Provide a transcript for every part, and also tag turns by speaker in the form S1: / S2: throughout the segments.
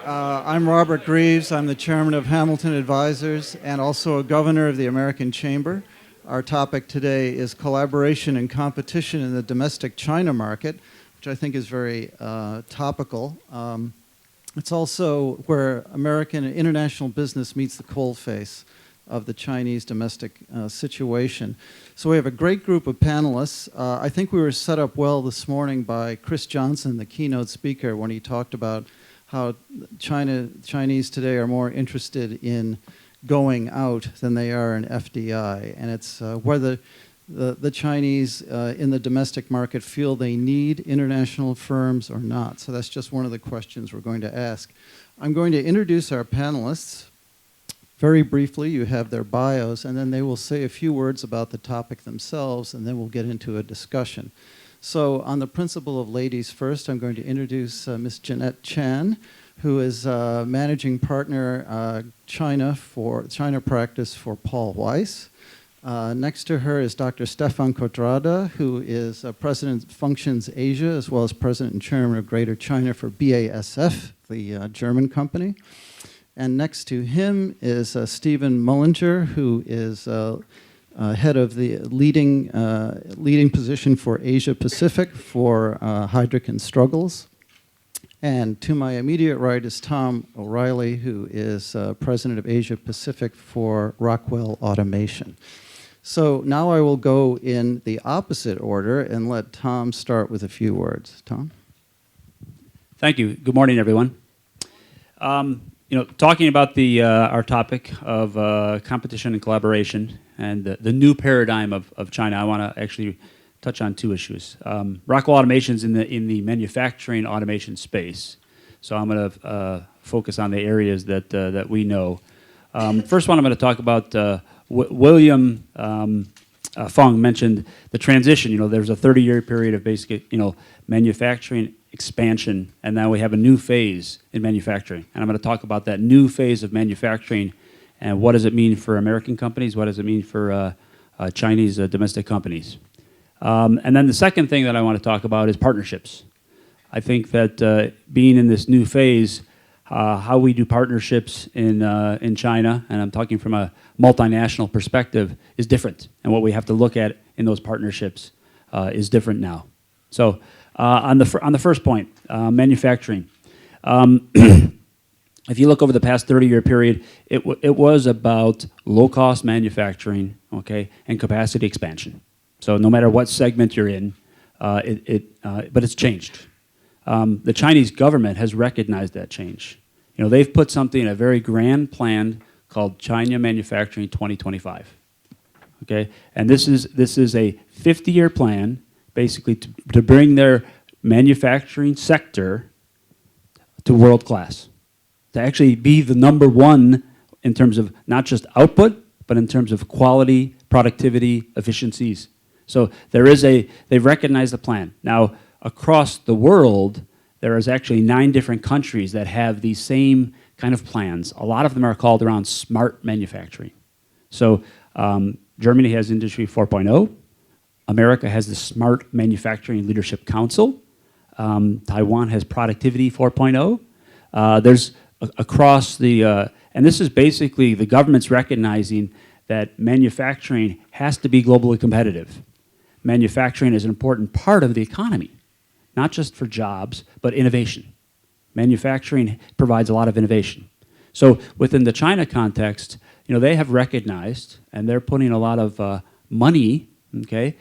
S1: I'm Robert Grieves. I'm the chairman of Hamilton Advisors and also a governor of the American Chamber. Our topic today is collaboration and competition in the domestic China market, which I think is very topical. It's also where American and international business meets the coalface of the Chinese domestic situation. So we have a great group of panelists. I think we were set up well this morning by Chris Johnson, the keynote speaker, when he talked about how Chinese today are more interested in going out than they are in FDI. And it's whether the Chinese in the domestic market feel they need international firms or not. So that's just one of the questions we're going to ask. I'm going to introduce our panelists. Very briefly, you have their bios, and then they will say a few words about the topic themselves, and then we'll get into a discussion. So on the principle of ladies first, I'm going to introduce Ms. Jeanette Chan, who is managing partner China practice for Paul Weiss. Next to her is Dr. Stephan Kothrade, who is President Functions Asia, as well as President and Chairman of Greater China for BASF, the German company. And next to him is Stephan Mullinjer, who is head of the leading position for Asia Pacific for Heidrick and Struggles. And to my immediate right is Tom O'Reilly, who is president of Asia Pacific for Rockwell Automation. So now I will go in the opposite order and let Tom start with a few words. Tom?
S2: Thank you. Good morning, everyone. Talking about our topic of competition and collaboration and the new paradigm of China, I want to actually touch on two issues. Rockwell Automation's in the manufacturing automation space, so I'm going to focus on the areas that we know. First one, I'm going to talk about William Fung mentioned the transition. There's a 30-year period of basic, manufacturing expansion, and now we have a new phase in manufacturing. And I'm going to talk about that new phase of manufacturing and what does it mean for American companies, what does it mean for Chinese domestic companies. And then the second thing that I want to talk about is partnerships. I think that being in this new phase, how we do partnerships in China, and I'm talking from a multinational perspective, is different. And what we have to look at in those partnerships is different now. So on the first point, manufacturing. If you look over the past 30-year period, it was about low-cost manufacturing, okay, and capacity expansion. So no matter what segment you're in, but it's changed. The Chinese government has recognized that change. They've put something in a very grand plan called China Manufacturing 2025. Okay, and this is a 50-year plan, basically to bring their manufacturing sector to world class, to actually be the number one in terms of not just output, but in terms of quality, productivity, efficiencies. So they've recognized the plan. Now, across the world, there is actually 9 different countries that have these same kind of plans. A lot of them are called around smart manufacturing. So Germany has Industry 4.0. America has the Smart Manufacturing Leadership Council. Taiwan has Productivity 4.0. There's across the, and this is basically the government's recognizing that manufacturing has to be globally competitive. Manufacturing is an important part of the economy, not just for jobs, but innovation. Manufacturing provides a lot of innovation. So within the China context, they have recognized, and they're putting a lot of money, okay,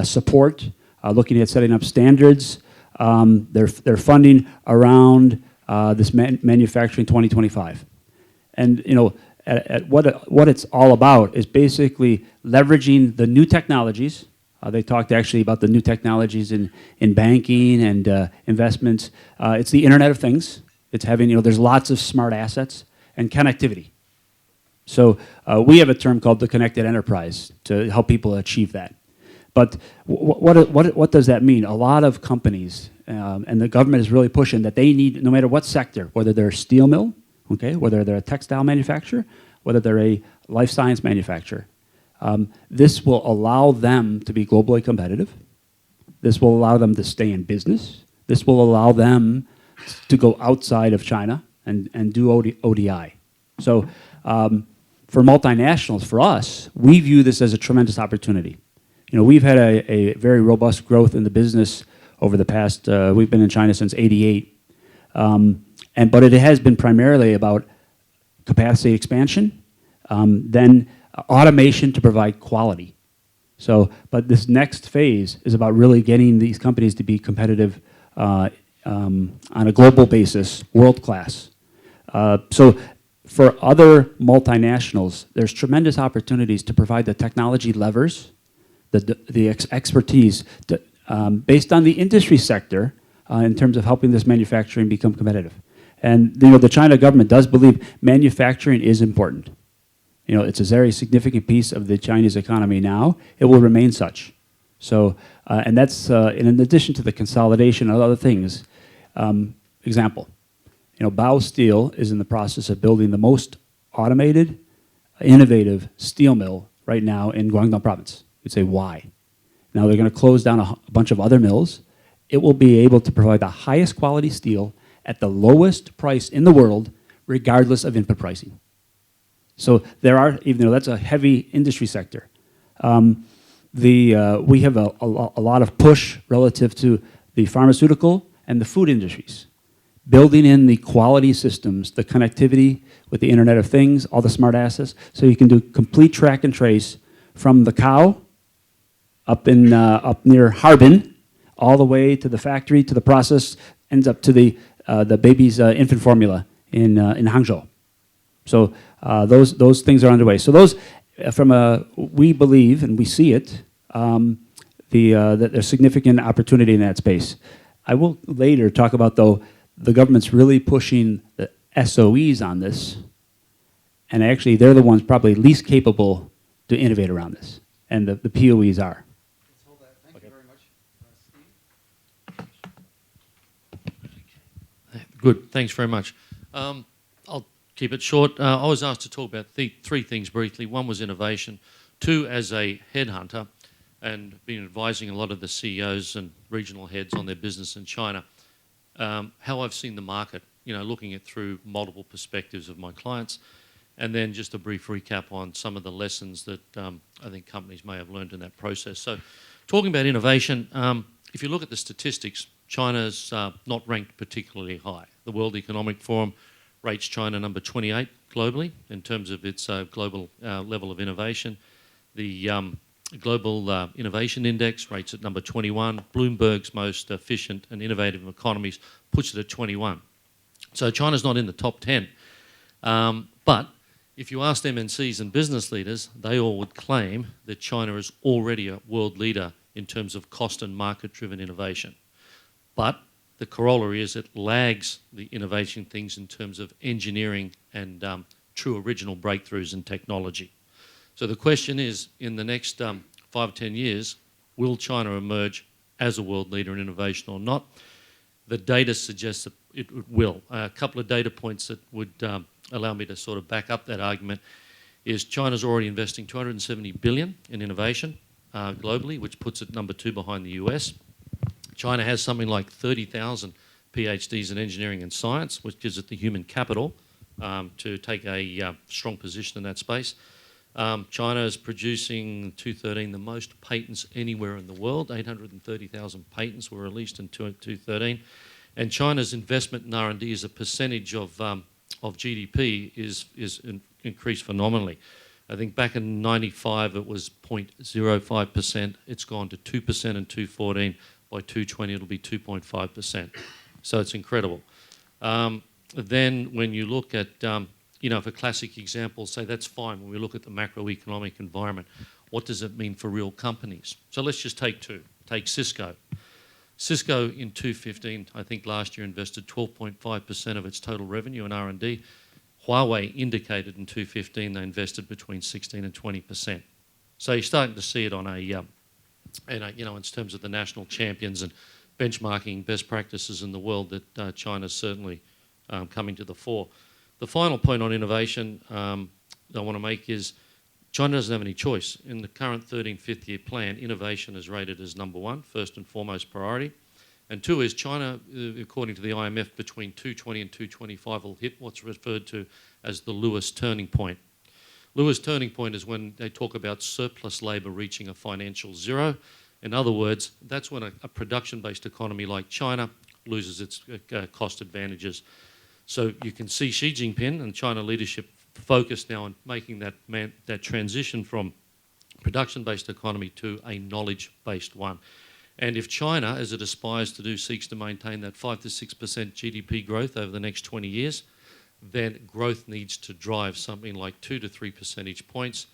S2: support, looking at setting up standards. They're funding around this Manufacturing 2025. And what it's all about is basically leveraging the new technologies. They talked actually about the new technologies in banking and investments. It's the Internet of Things. It's having, there's lots of smart assets and connectivity. So we have a term called the connected enterprise to help people achieve that. But what does that mean? A lot of companies, and the government is really pushing that they need, no matter what sector, whether they're a steel mill, okay, whether they're a textile manufacturer, whether they're a life science manufacturer, this will allow them to be globally competitive. This will allow them to stay in business. This will allow them to go outside of China and do ODI. So for multinationals, for us, we view this as a tremendous opportunity. We've had a very robust growth in the business over the past, we've been in China since '88. But it has been primarily about capacity expansion, then automation to provide quality. But this next phase is about really getting these companies to be competitive on a global basis, world class. So for other multinationals, there's tremendous opportunities to provide the technology levers, the expertise to, based on the industry sector in terms of helping this manufacturing become competitive. And the China government does believe manufacturing is important. It's a very significant piece of the Chinese economy now. It will remain such. So, and that's in addition to the consolidation of other things. Example, Bao Steel is in the process of building the most automated, innovative steel mill right now in Guangdong province. You'd say, why? Now they're going to close down a bunch of other mills. It will be able to provide the highest quality steel at the lowest price in the world, regardless of input pricing. So there are, even though that's a heavy industry sector, we have a lot of push relative to the pharmaceutical and the food industries, building in the quality systems, the connectivity with the Internet of Things, all the smart assets, so you can do complete track and trace from the cow up near Harbin, all the way to the factory, to the process, ends up to the baby's infant formula in Hangzhou. So those things are underway. So those, we believe, and we see it, that there's significant opportunity in that space. I will later talk about, though, the government's really pushing the SOEs on this, and actually they're the ones probably least capable to innovate around this, and the POEs are.
S1: Let's hold that. Thank you very much. Steve?
S3: Good, thanks very much. I'll keep it short. I was asked to talk about three things briefly. One was innovation. Two, as a headhunter, and been advising a lot of the CEOs and regional heads on their business in China, how I've seen the market, looking at through multiple perspectives of my clients, and then just a brief recap on some of the lessons that I think companies may have learned in that process. So talking about innovation, if you look at the statistics, China's not ranked particularly high. The World Economic Forum rates China number 28 globally in terms of its global level of innovation. The Global Innovation Index rates at number 21. Bloomberg's most efficient and innovative economies puts it at 21. So China's not in the top 10. But if you asked MNCs and business leaders, they all would claim that China is already a world leader in terms of cost and market-driven innovation. But the corollary is it lags the innovation things in terms of engineering and true original breakthroughs in technology. So the question is, in the next 5 or 10 years, will China emerge as a world leader in innovation or not? The data suggests that it will. A couple of data points that would allow me to sort of back up that argument is China's already investing $270 billion in innovation globally, which puts it number 2 behind the US. China has something like 30,000 PhDs in engineering and science, which gives it the human capital to take a strong position in that space. China is producing 2013 the most patents anywhere in the world. 830,000 patents were released in 2013. And China's investment in R&D as a percentage of GDP is increased phenomenally. I think back in 95 it was 0.05%. It's gone to 2% in 2014. By 2020 it'll be 2.5%. So it's incredible. Then when you look at for classic examples, say that's fine when we look at the macroeconomic environment. What does it mean for real companies? So let's just take two. Take Cisco. Cisco in 2015, I think last year, invested 12.5% of its total revenue in R&D. Huawei indicated in 2015 they invested between 16 and 20%. So you're starting to see it on in terms of the national champions and benchmarking best practices in the world that China's certainly coming to the fore. The final point on innovation that I want to make is China doesn't have any choice. In the current 13th Fifth Year Plan, innovation is rated as number 1, first and foremost priority. And two is China, according to the IMF, between 220 and 225 will hit what's referred to as the Lewis turning point. Lewis turning point is when they talk about surplus labour reaching a financial zero. In other words, that's when a production-based economy like China loses its cost advantages. So you can see Xi Jinping and China leadership focused now on making that transition from production-based economy to a knowledge-based one. And if China, as it aspires to do, seeks to maintain that 5 to 6% GDP growth over the next 20 years, then growth needs to drive something like 2 to 3 percentage points,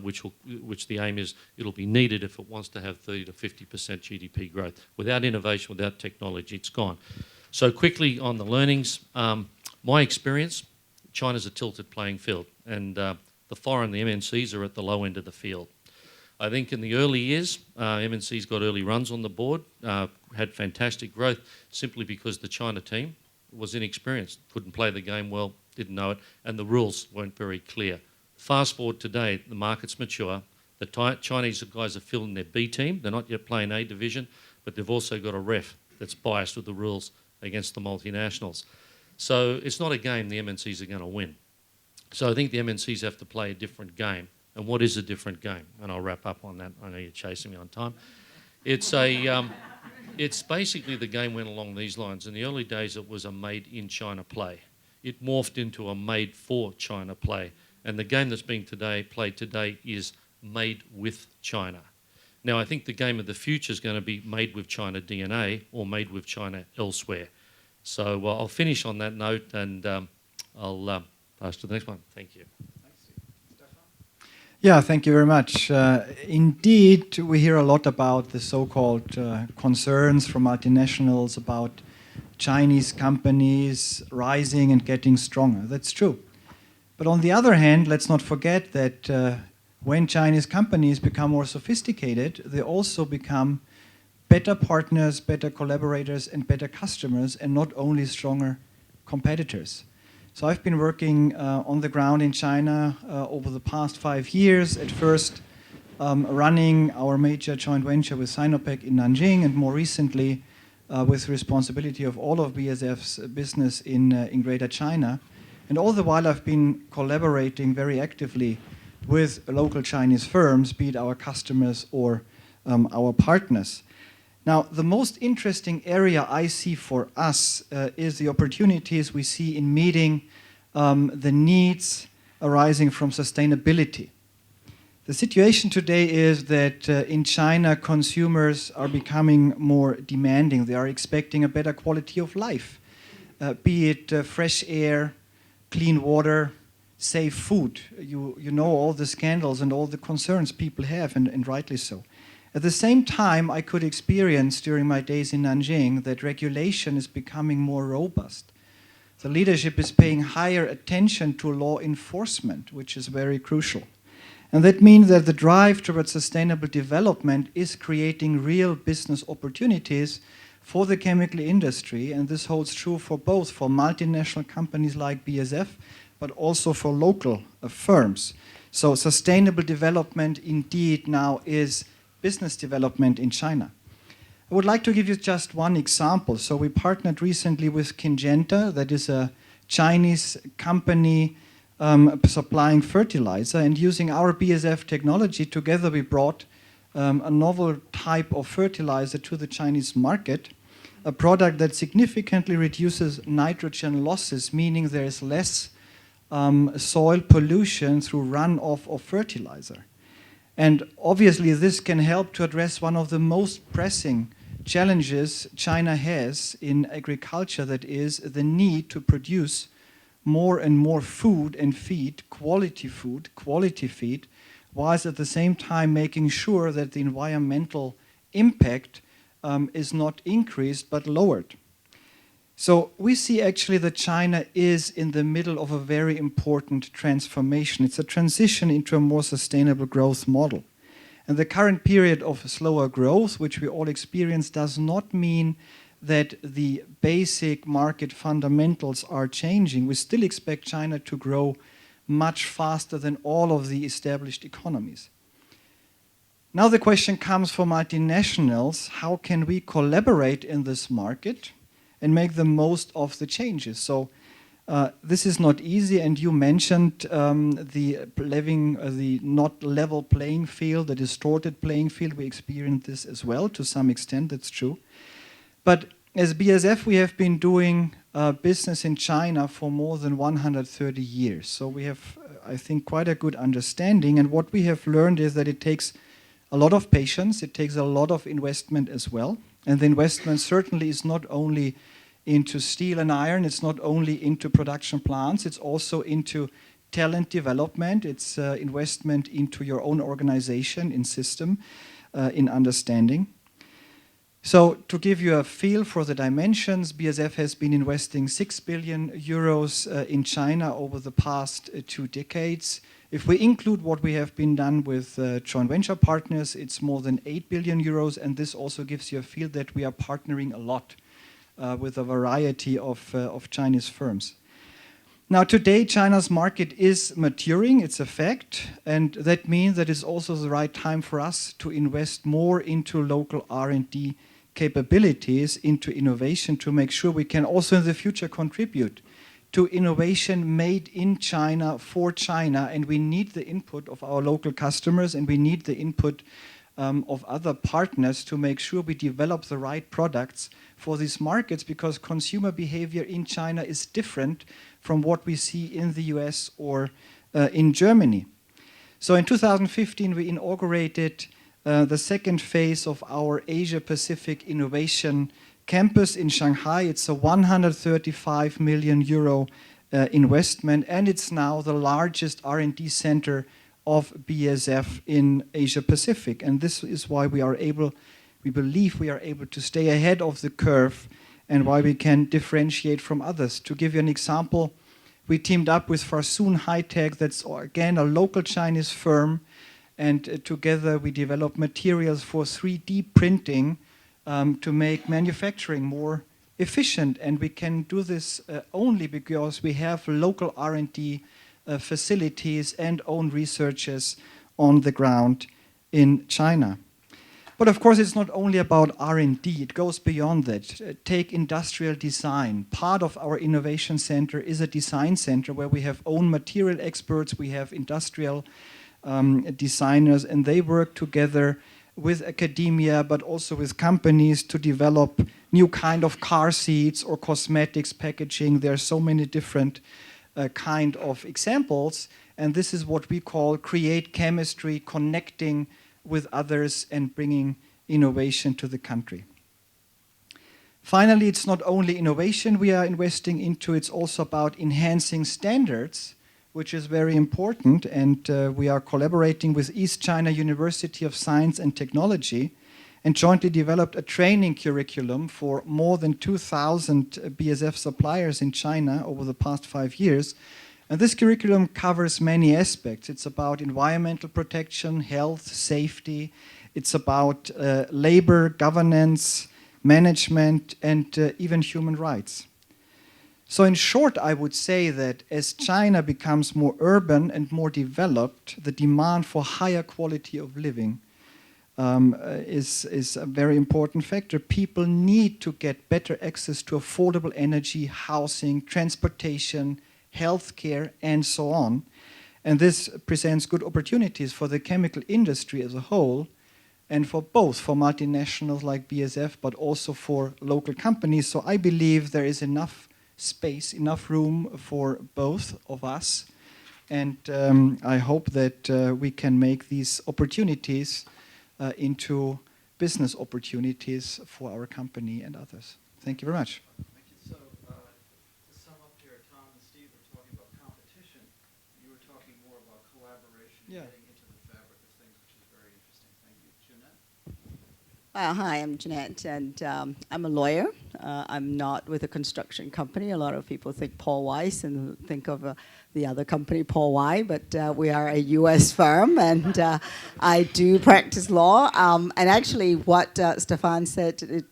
S3: which the aim is it'll be needed if it wants to have 30 to 50% GDP growth. Without innovation, without technology, it's gone. So quickly on the learnings, my experience, China's a tilted playing field, and the foreign, the MNCs, are at the low end of the field. I think in the early years, MNCs got early runs on the board, had fantastic growth simply because the China team was inexperienced, couldn't play the game well, didn't know it, and the rules weren't very clear. Fast forward today, the market's mature, the Chinese guys are filling their B team, they're not yet playing A division, but they've also got a ref that's biased with the rules against the multinationals. So it's not a game the MNCs are going to win. So I think the MNCs have to play a different game. And what is a different game? And I'll wrap up on that. I know you're chasing me on time. It's basically the game went along these lines. In the early days, it was a made-in-China play. It morphed into a made-for-China play. And the game that's being played today is made with China. Now, I think the game of the future is going to be made with China DNA or made with China elsewhere. So I'll finish on that note, and I'll pass to the next one. Thank you.
S4: Yeah, thank you very much. Indeed, we hear a lot about the so-called concerns from multinationals about Chinese companies rising and getting stronger. That's true. But on the other hand, let's not forget that when Chinese companies become more sophisticated, they also become better partners, better collaborators, and better customers, and not only stronger competitors. So I've been working on the ground in China over the past 5 years, at first running our major joint venture with Sinopec in Nanjing, and more recently with responsibility of all of BASF's business in Greater China. And all the while I've been collaborating very actively with local Chinese firms, be it our customers or our partners. Now, the most interesting area I see for us is the opportunities we see in meeting the needs arising from sustainability. The situation today is that in China, consumers are becoming more demanding. They are expecting a better quality of life, be it fresh air, clean water, safe food. You know all the scandals and all the concerns people have, and rightly so. At the same time, I could experience during my days in Nanjing that regulation is becoming more robust. The leadership is paying higher attention to law enforcement, which is very crucial. And that means that the drive towards sustainable development is creating real business opportunities for the chemical industry, and this holds true for both for multinational companies like BASF, but also for local firms. So sustainable development indeed now is business development in China. I would like to give you just one example. So we partnered recently with Syngenta, that is a Chinese company supplying fertilizer, and using our BASF technology together we brought a novel type of fertilizer to the Chinese market, a product that significantly reduces nitrogen losses, meaning there is less soil pollution through runoff of fertilizer. And obviously this can help to address one of the most pressing challenges China has in agriculture, that is the need to produce more and more food and feed, quality feed, whilst at the same time making sure that the environmental impact is not increased but lowered. So we see actually that China is in the middle of a very important transformation. It's a transition into a more sustainable growth model. And the current period of slower growth, which we all experience, does not mean that the basic market fundamentals are changing. We still expect China to grow much faster than all of the established economies. Now the question comes for multinationals, how can we collaborate in this market and make the most of the changes? So this is not easy, and you mentioned the not level playing field, the distorted playing field. We experienced this as well to some extent, that's true. But as BASF, we have been doing business in China for more than 130 years. So we have, I think, quite a good understanding. And what we have learned is that it takes a lot of patience, it takes a lot of investment as well. And the investment certainly is not only into steel and iron, it's not only into production plants, it's also into talent development, it's investment into your own organization, in system, in understanding. So to give you a feel for the dimensions, BASF has been investing 6 billion euros in China over the past 2 decades. If we include what we have been done with joint venture partners, it's more than 8 billion euros, and this also gives you a feel that we are partnering a lot with a variety of Chinese firms. Now today China's market is maturing, it's a fact, and that means that it's also the right time for us to invest more into local R&D capabilities, into innovation, to make sure we can also in the future contribute to innovation made in China for China. And we need the input of our local customers, and we need the input of other partners to make sure we develop the right products for these markets, because consumer behavior in China is different from what we see in the US or in Germany. So in 2015 we inaugurated the second phase of our Asia-Pacific Innovation Campus in Shanghai. It's a 135 million euro investment, and it's now the largest R&D center of BASF in Asia-Pacific. And this is why we believe we are able to stay ahead of the curve and why we can differentiate from others. To give you an example, we teamed up with Farsoon High-Tech, that's again a local Chinese firm, and together we developed materials for 3D printing to make manufacturing more efficient. And we can do this only because we have local R&D facilities and own researchers on the ground in China. But of course it's not only about R&D, it goes beyond that. Take industrial design. Part of our innovation center is a design center where we have own material experts, we have industrial designers, and they work together with academia but also with companies to develop new kind of car seats or cosmetics packaging. There are so many different kind of examples, and this is what we call create chemistry, connecting with others and bringing innovation to the country. Finally, it's not only innovation we are investing into, it's also about enhancing standards, which is very important, and we are collaborating with East China University of Science and Technology and jointly developed a training curriculum for more than 2,000 BASF suppliers in China over the past 5 years. And this curriculum covers many aspects. It's about environmental protection, health, safety. It's about labor, governance, management, and even human rights. So in short, I would say that as China becomes more urban and more developed, the demand for higher quality of living is a very important factor. People need to get better access to affordable energy, housing, transportation, healthcare, and so on. And this presents good opportunities for the chemical industry as a whole, and for both, for multinationals like BASF, but also for local companies. So I believe there is enough space, enough room for both of us. And I hope that we can make these opportunities into business opportunities for our company and others. Thank you very much.
S1: So, to sum up here, Tom and Steve were talking about competition. You were talking more about collaboration, getting into the fabric of things, which is very interesting. Thank you. Jeanette?
S5: Hi, I'm Jeanette, and I'm a lawyer. I'm not with a construction company. A lot of people think Paul Weiss and think of the other company, Paul Y, but we are a US firm, and I do practice law. And actually what Stephan said,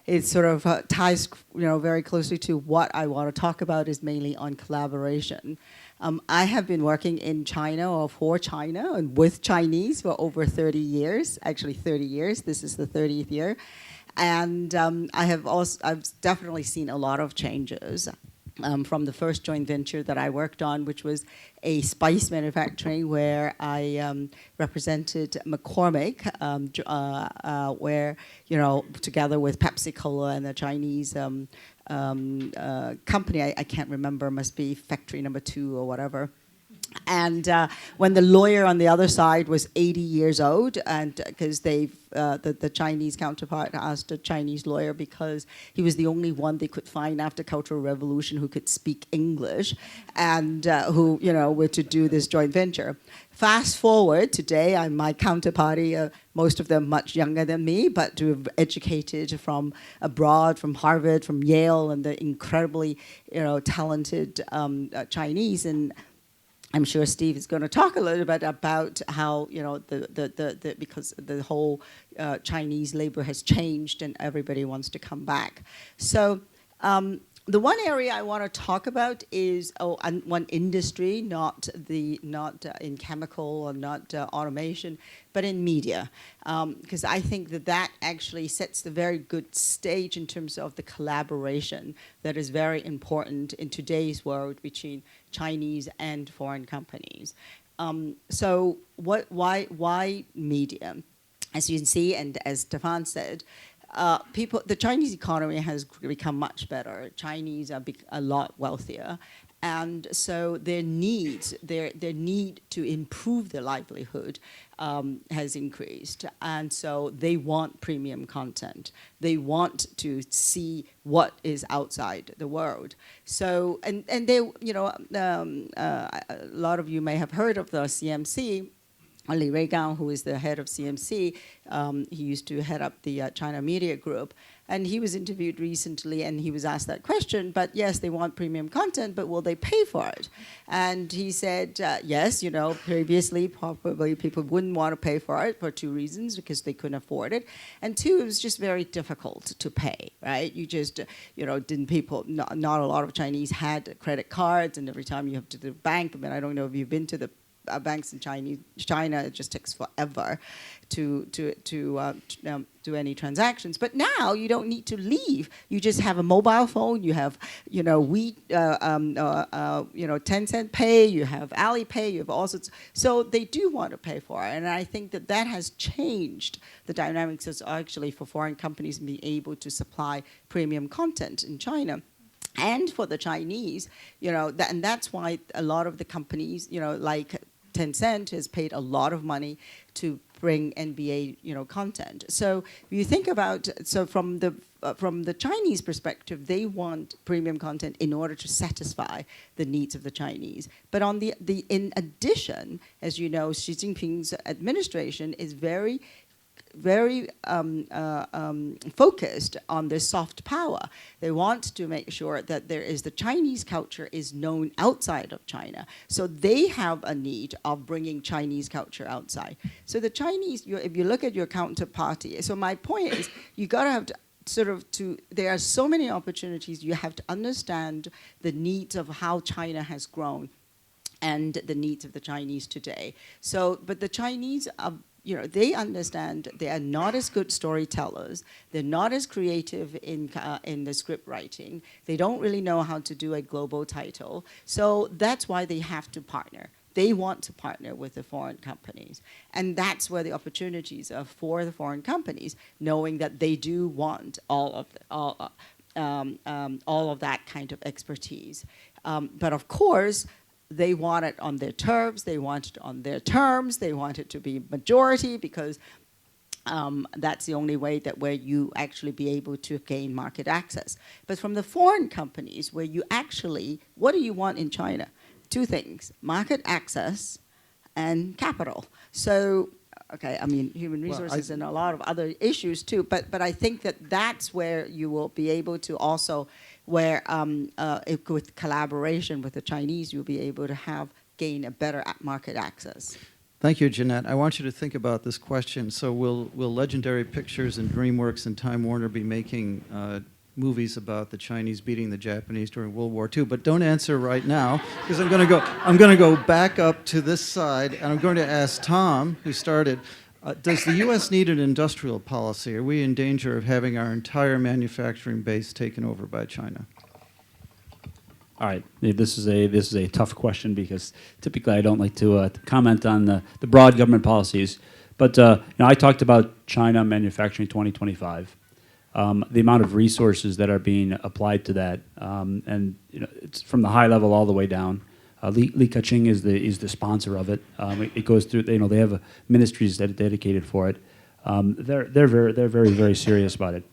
S5: it sort of ties very closely to what I want to talk about, is mainly on collaboration. I have been working in China or for China and with Chinese for over 30 years, actually 30 years. This is the 30th year. And I've definitely seen a lot of changes. From the first joint venture that I worked on, which was a spice manufacturing where I represented McCormick, where, together with Pepsi Cola and the Chinese company, I can't remember, must be factory number 2 or whatever. And when the lawyer on the other side was 80 years old, and because the Chinese counterpart asked a Chinese lawyer because he was the only one they could find after Cultural Revolution who could speak English, and who were to do this joint venture. Fast forward today, my counterparty, most of them much younger than me, but who have educated from abroad, from Harvard, from Yale, and the incredibly talented Chinese. And I'm sure Steve is going to talk a little bit about how because the whole Chinese labor has changed and everybody wants to come back. So the one area I want to talk about is one industry, not in chemical or not automation, but in media, because I think that actually sets the very good stage in terms of the collaboration that is very important in today's world between Chinese and foreign companies. So why media? As you can see, and as Stephan said, the Chinese economy has become much better. Chinese are a lot wealthier, and so their need to improve their livelihood has increased, and so they want premium content. They want to see what is outside the world. So, and they, a lot of you may have heard of the CMC. Li Weigang, who is the head of CMC, he used to head up the China Media Group, and he was interviewed recently, and he was asked that question. But yes, they want premium content, but will they pay for it? And he said, yes. Previously probably people wouldn't want to pay for it for 2 reasons: because they couldn't afford it, and 2, it was just very difficult to pay. Right? You just, not a lot of Chinese had credit cards, and every time you have to the bank. I mean, I don't know if you've been to the banks in China, it just takes forever to do any transactions. But now you don't need to leave. You just have a mobile phone. You have, Tencent Pay. You have Alipay. You have all sorts. So they do want to pay for it, and I think that has changed the dynamics actually for foreign companies being able to supply premium content in China. And for the Chinese, and that's why a lot of the companies, like Tencent, has paid a lot of money to bring NBA, content. So if you think about, from the Chinese perspective, they want premium content in order to satisfy the needs of the Chinese. But on in addition, as you know, Xi Jinping's administration is very focused on their soft power. They want to make sure that the Chinese culture is known outside of China. So they have a need of bringing Chinese culture outside. So the Chinese, if you look at your counterparty, so my point is, you gotta have to there are so many opportunities. You have to understand the needs of how China has grown and the needs of the Chinese today. So, but the Chinese are, they understand they are not as good storytellers. They're not as creative in the script writing. They don't really know how to do a global title. So that's why they have to partner. They want to partner with the foreign companies. And that's where the opportunities are for the foreign companies, knowing that they do want all of that kind of expertise. But of course, they want it on their terms. They want it on their terms. They want it to be majority, because that's the only way where you actually be able to gain market access. But from the foreign companies, where you actually, what do you want in China? 2 things: market access and capital. So, okay, human resources and a lot of other issues too. But I think that's where you will be able to also, where with collaboration with the Chinese, you'll be able to gain a better market access.
S1: Thank you, Jeanette. I want you to think about this question. So will Legendary Pictures and DreamWorks and Time Warner be making movies about the Chinese beating the Japanese during World War II. But don't answer right now, because I'm going to go back up to this side, and I'm going to ask Tom, who started. Does the U.S. need an industrial policy? Are we in danger of having our entire manufacturing base taken over by China?
S2: All right, this is a tough question because typically I don't like to comment on the broad government policies. But I talked about China manufacturing 2025, the amount of resources that are being applied to that, and it's from the high level all the way down. Li Ka-ching is the sponsor of it. It goes through. They have ministries that are dedicated for it. They're very serious about it.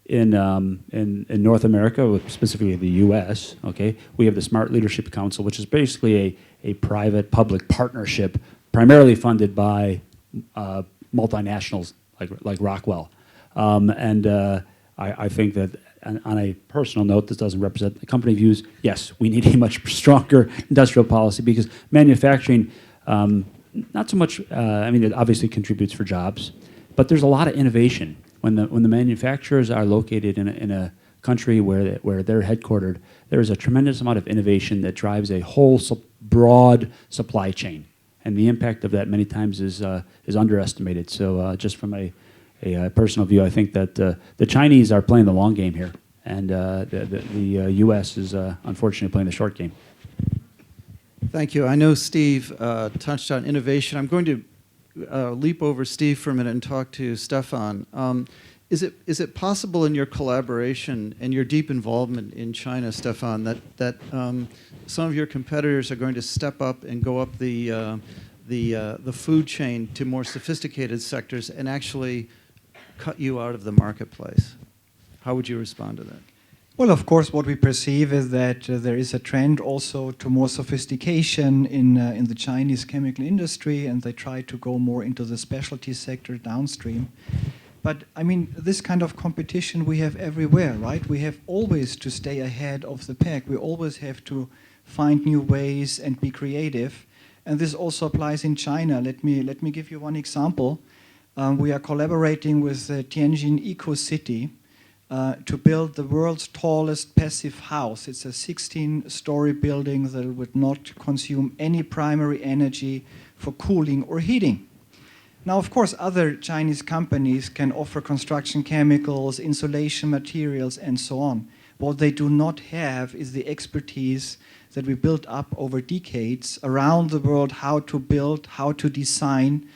S2: In North America, specifically the U.S., okay, we have the Smart Leadership Council, which is basically a private-public partnership, primarily funded by multinationals like Rockwell. I think that on a personal note, this doesn't represent the company views. Yes, we need a much stronger industrial policy because manufacturing, not so much. It obviously contributes for jobs, but there's a lot of innovation. When the manufacturers are located in a country where they're headquartered, there is a tremendous amount of innovation that drives a whole broad supply chain, and the impact of that many times is underestimated. So just from a personal view, I think that the Chinese are playing the long game here, and the U.S. is unfortunately playing the short game.
S1: Thank you. I know Steve touched on innovation. I'm going to leap over Steve for a minute and talk to Stephan. Is it possible in your collaboration and your deep involvement in China, Stephan, that some of your competitors are going to step up and go up the food chain to more sophisticated sectors and actually cut you out of the marketplace? How would you respond to that?
S4: Well, of course, what we perceive is that there is a trend also to more sophistication in the Chinese chemical industry, and they try to go more into the specialty sector downstream. But, this kind of competition we have everywhere, right? We have always to stay ahead of the pack. We always have to find new ways and be creative. And this also applies in China. Let me give you one example. We are collaborating with Tianjin Eco City to build the world's tallest passive house. It's a 16-story building that would not consume any primary energy for cooling or heating. Now, of course, other Chinese companies can offer construction chemicals, insulation materials, and so on. What they do not have is the expertise that we built up over decades around the world, how to build, how to design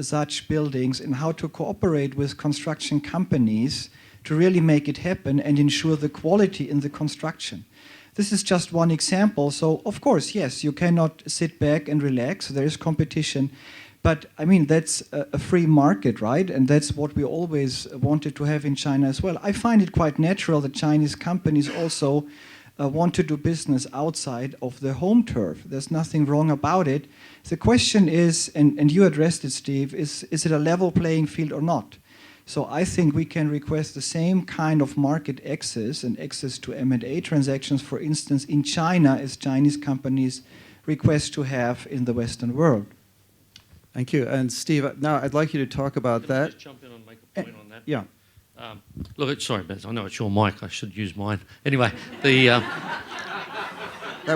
S4: such buildings, and how to cooperate with construction companies to really make it happen and ensure the quality in the construction. This is just one example. So, of course, yes, you cannot sit back and relax. There is competition. But, that's a free market, right? And that's what we always wanted to have in China as well. I find it quite natural that Chinese companies also want to do business outside of their home turf. There's nothing wrong about it. The question is, and you addressed it, Steve, is it a level playing field or not? So I think we can request the same kind of market access and access to M&A transactions, for instance, in China, as Chinese companies request to have in the Western world.
S1: Thank you. And Steve, now I'd like you to talk about
S3: Can I
S1: that.
S3: just jump in and make a point on that?
S1: Yeah.
S3: Sorry, Beth, I know it's your mic. I should use mine. Anyway,
S1: That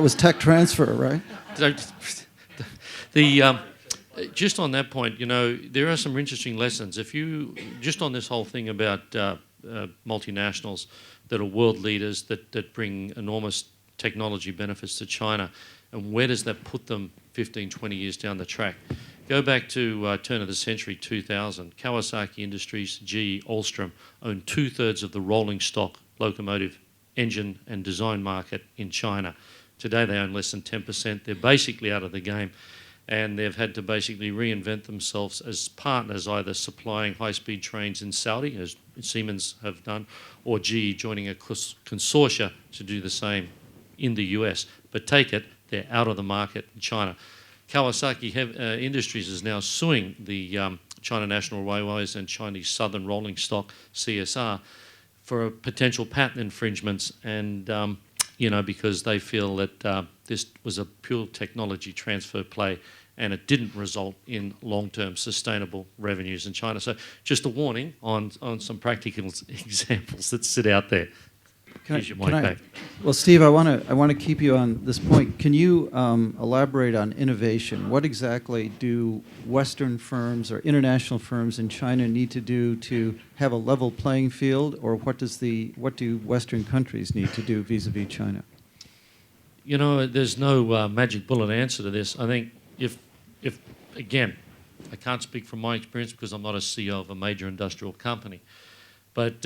S1: was tech transfer, right?
S3: Just on that point, there are some interesting lessons. If you, just on this whole thing about multinationals that are world leaders that bring enormous technology benefits to China, and where does that put them 15, 20 years down the track? Go back to turn of the century, 2000. Kawasaki Industries, GE, Alstom own 2/3 of the rolling stock locomotive engine and design market in China. Today they own less than 10%. They're basically out of the game, and they've had to basically reinvent themselves as partners, either supplying high-speed trains in Saudi, as Siemens have done, or GE joining a consortia to do the same in the US. But take it, they're out of the market in China. Kawasaki Industries is now suing the China National Railways and Chinese Southern Rolling Stock, CSR, for potential patent infringements, and because they feel that this was a pure technology transfer play and it didn't result in long-term sustainable revenues in China. So just a warning on some practical examples that sit out there. Here's your mic back.
S1: Well, Steve, I want to keep you on this point. Can you elaborate on innovation? What exactly do Western firms or international firms in China need to do to have a level playing field, or what do Western countries need to do vis-a-vis China?
S3: You know, there's no magic bullet answer to this. I think if again, I can't speak from my experience because I'm not a CEO of a major industrial company, but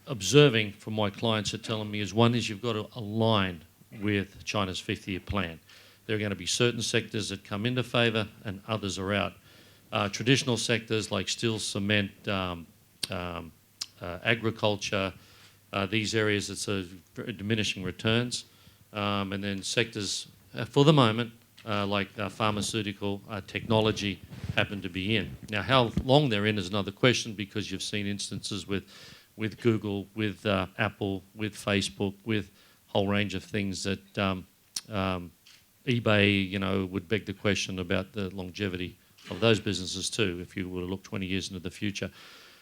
S3: observing from my clients are telling me is one is you've got to align with China's 50-year plan. There are going to be certain sectors that come into favour and others are out. Traditional sectors like steel, cement, agriculture, these areas it's a diminishing returns. And then sectors, for the moment, like pharmaceutical, technology happen to be in. Now, how long they're in is another question because you've seen instances with Google, with Apple, with Facebook, with a whole range of things that eBay, you know, would beg the question about the longevity of those businesses too, if you were to look 20 years into the future.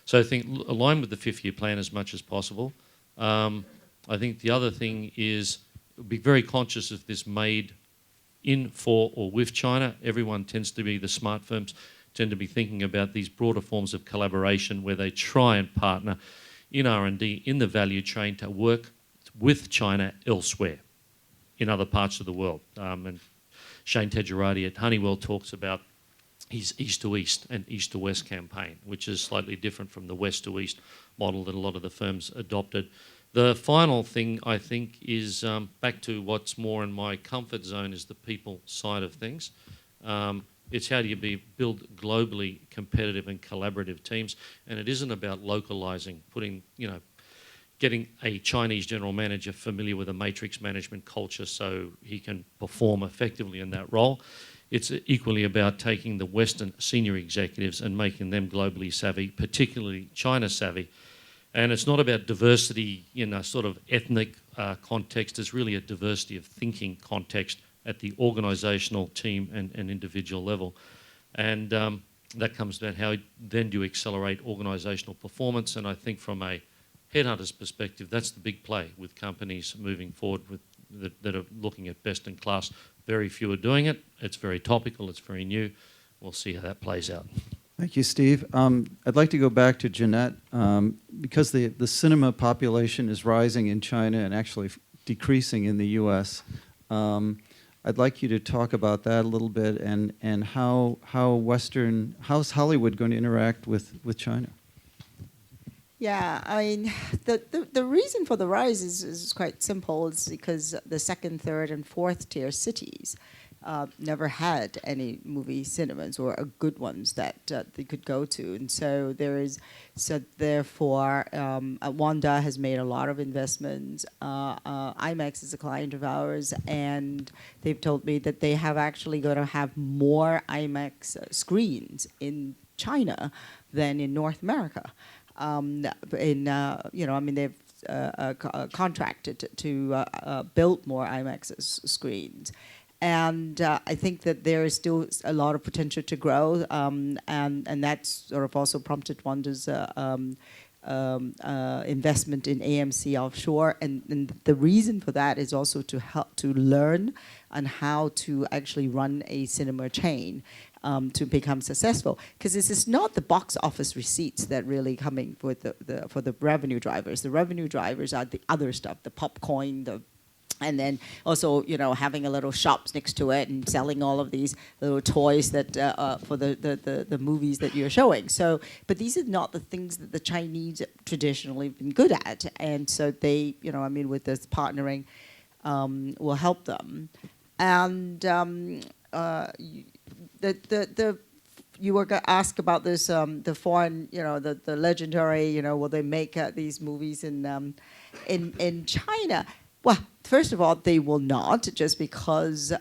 S3: So I think align with the 50-year plan as much as possible. I think the other thing is be very conscious of this made in, for, or with China. Everyone tends to be, the smart firms tend to be thinking about these broader forms of collaboration where they try and partner in R&D, in the value chain to work with China elsewhere, in other parts of the world. And Shane Tedjarati at Honeywell talks about his East to East and East to West campaign, which is slightly different from the West to East model that a lot of the firms adopted. The final thing, I think, is back to what's more in my comfort zone is the people side of things. It's how do you build globally competitive and collaborative teams, and it isn't about localizing, getting a Chinese general manager familiar with a matrix management culture so he can perform effectively in that role. It's equally about taking the Western senior executives and making them globally savvy, particularly China savvy. And it's not about diversity in a sort of ethnic context. It's really a diversity of thinking context at the organisational team and individual level. And that comes down how then do you accelerate organisational performance. And I think from a headhunter's perspective, that's the big play with companies moving forward with that are looking at best in class. Very few are doing it. It's very topical. It's very new. We'll see how that plays out.
S1: Thank you, Steve. I'd like to go back to Jeanette. Because the cinema population is rising in China and actually decreasing in the U.S., I'd like you to talk about that a little bit and how's Hollywood going to interact with China?
S5: Yeah, I mean, the reason for the rise is quite simple. It's because the second, third, and fourth tier cities never had any movie cinemas or good ones that they could go to, and so therefore Wanda has made a lot of investments. IMAX is a client of ours, and they've told me that they have actually going to have more IMAX screens in China than in North America. They've contracted to build more IMAX screens. And I think that there is still a lot of potential to grow, and that's sort of also prompted Wanda's investment in AMC Offshore. And the reason for that is also to help to learn on how to actually run a cinema chain to become successful. Because this is not the box office receipts that really coming with for the revenue drivers. The revenue drivers are the other stuff, the popcorn, and then also, having a little shops next to it and selling all of these little toys that for the movies that you're showing. So, but these are not the things that the Chinese traditionally have been good at, and so they, with this partnering, will help them. And you were asked about this, the foreign, the legendary, will they make these movies in China? Well, first of all, they will not, just because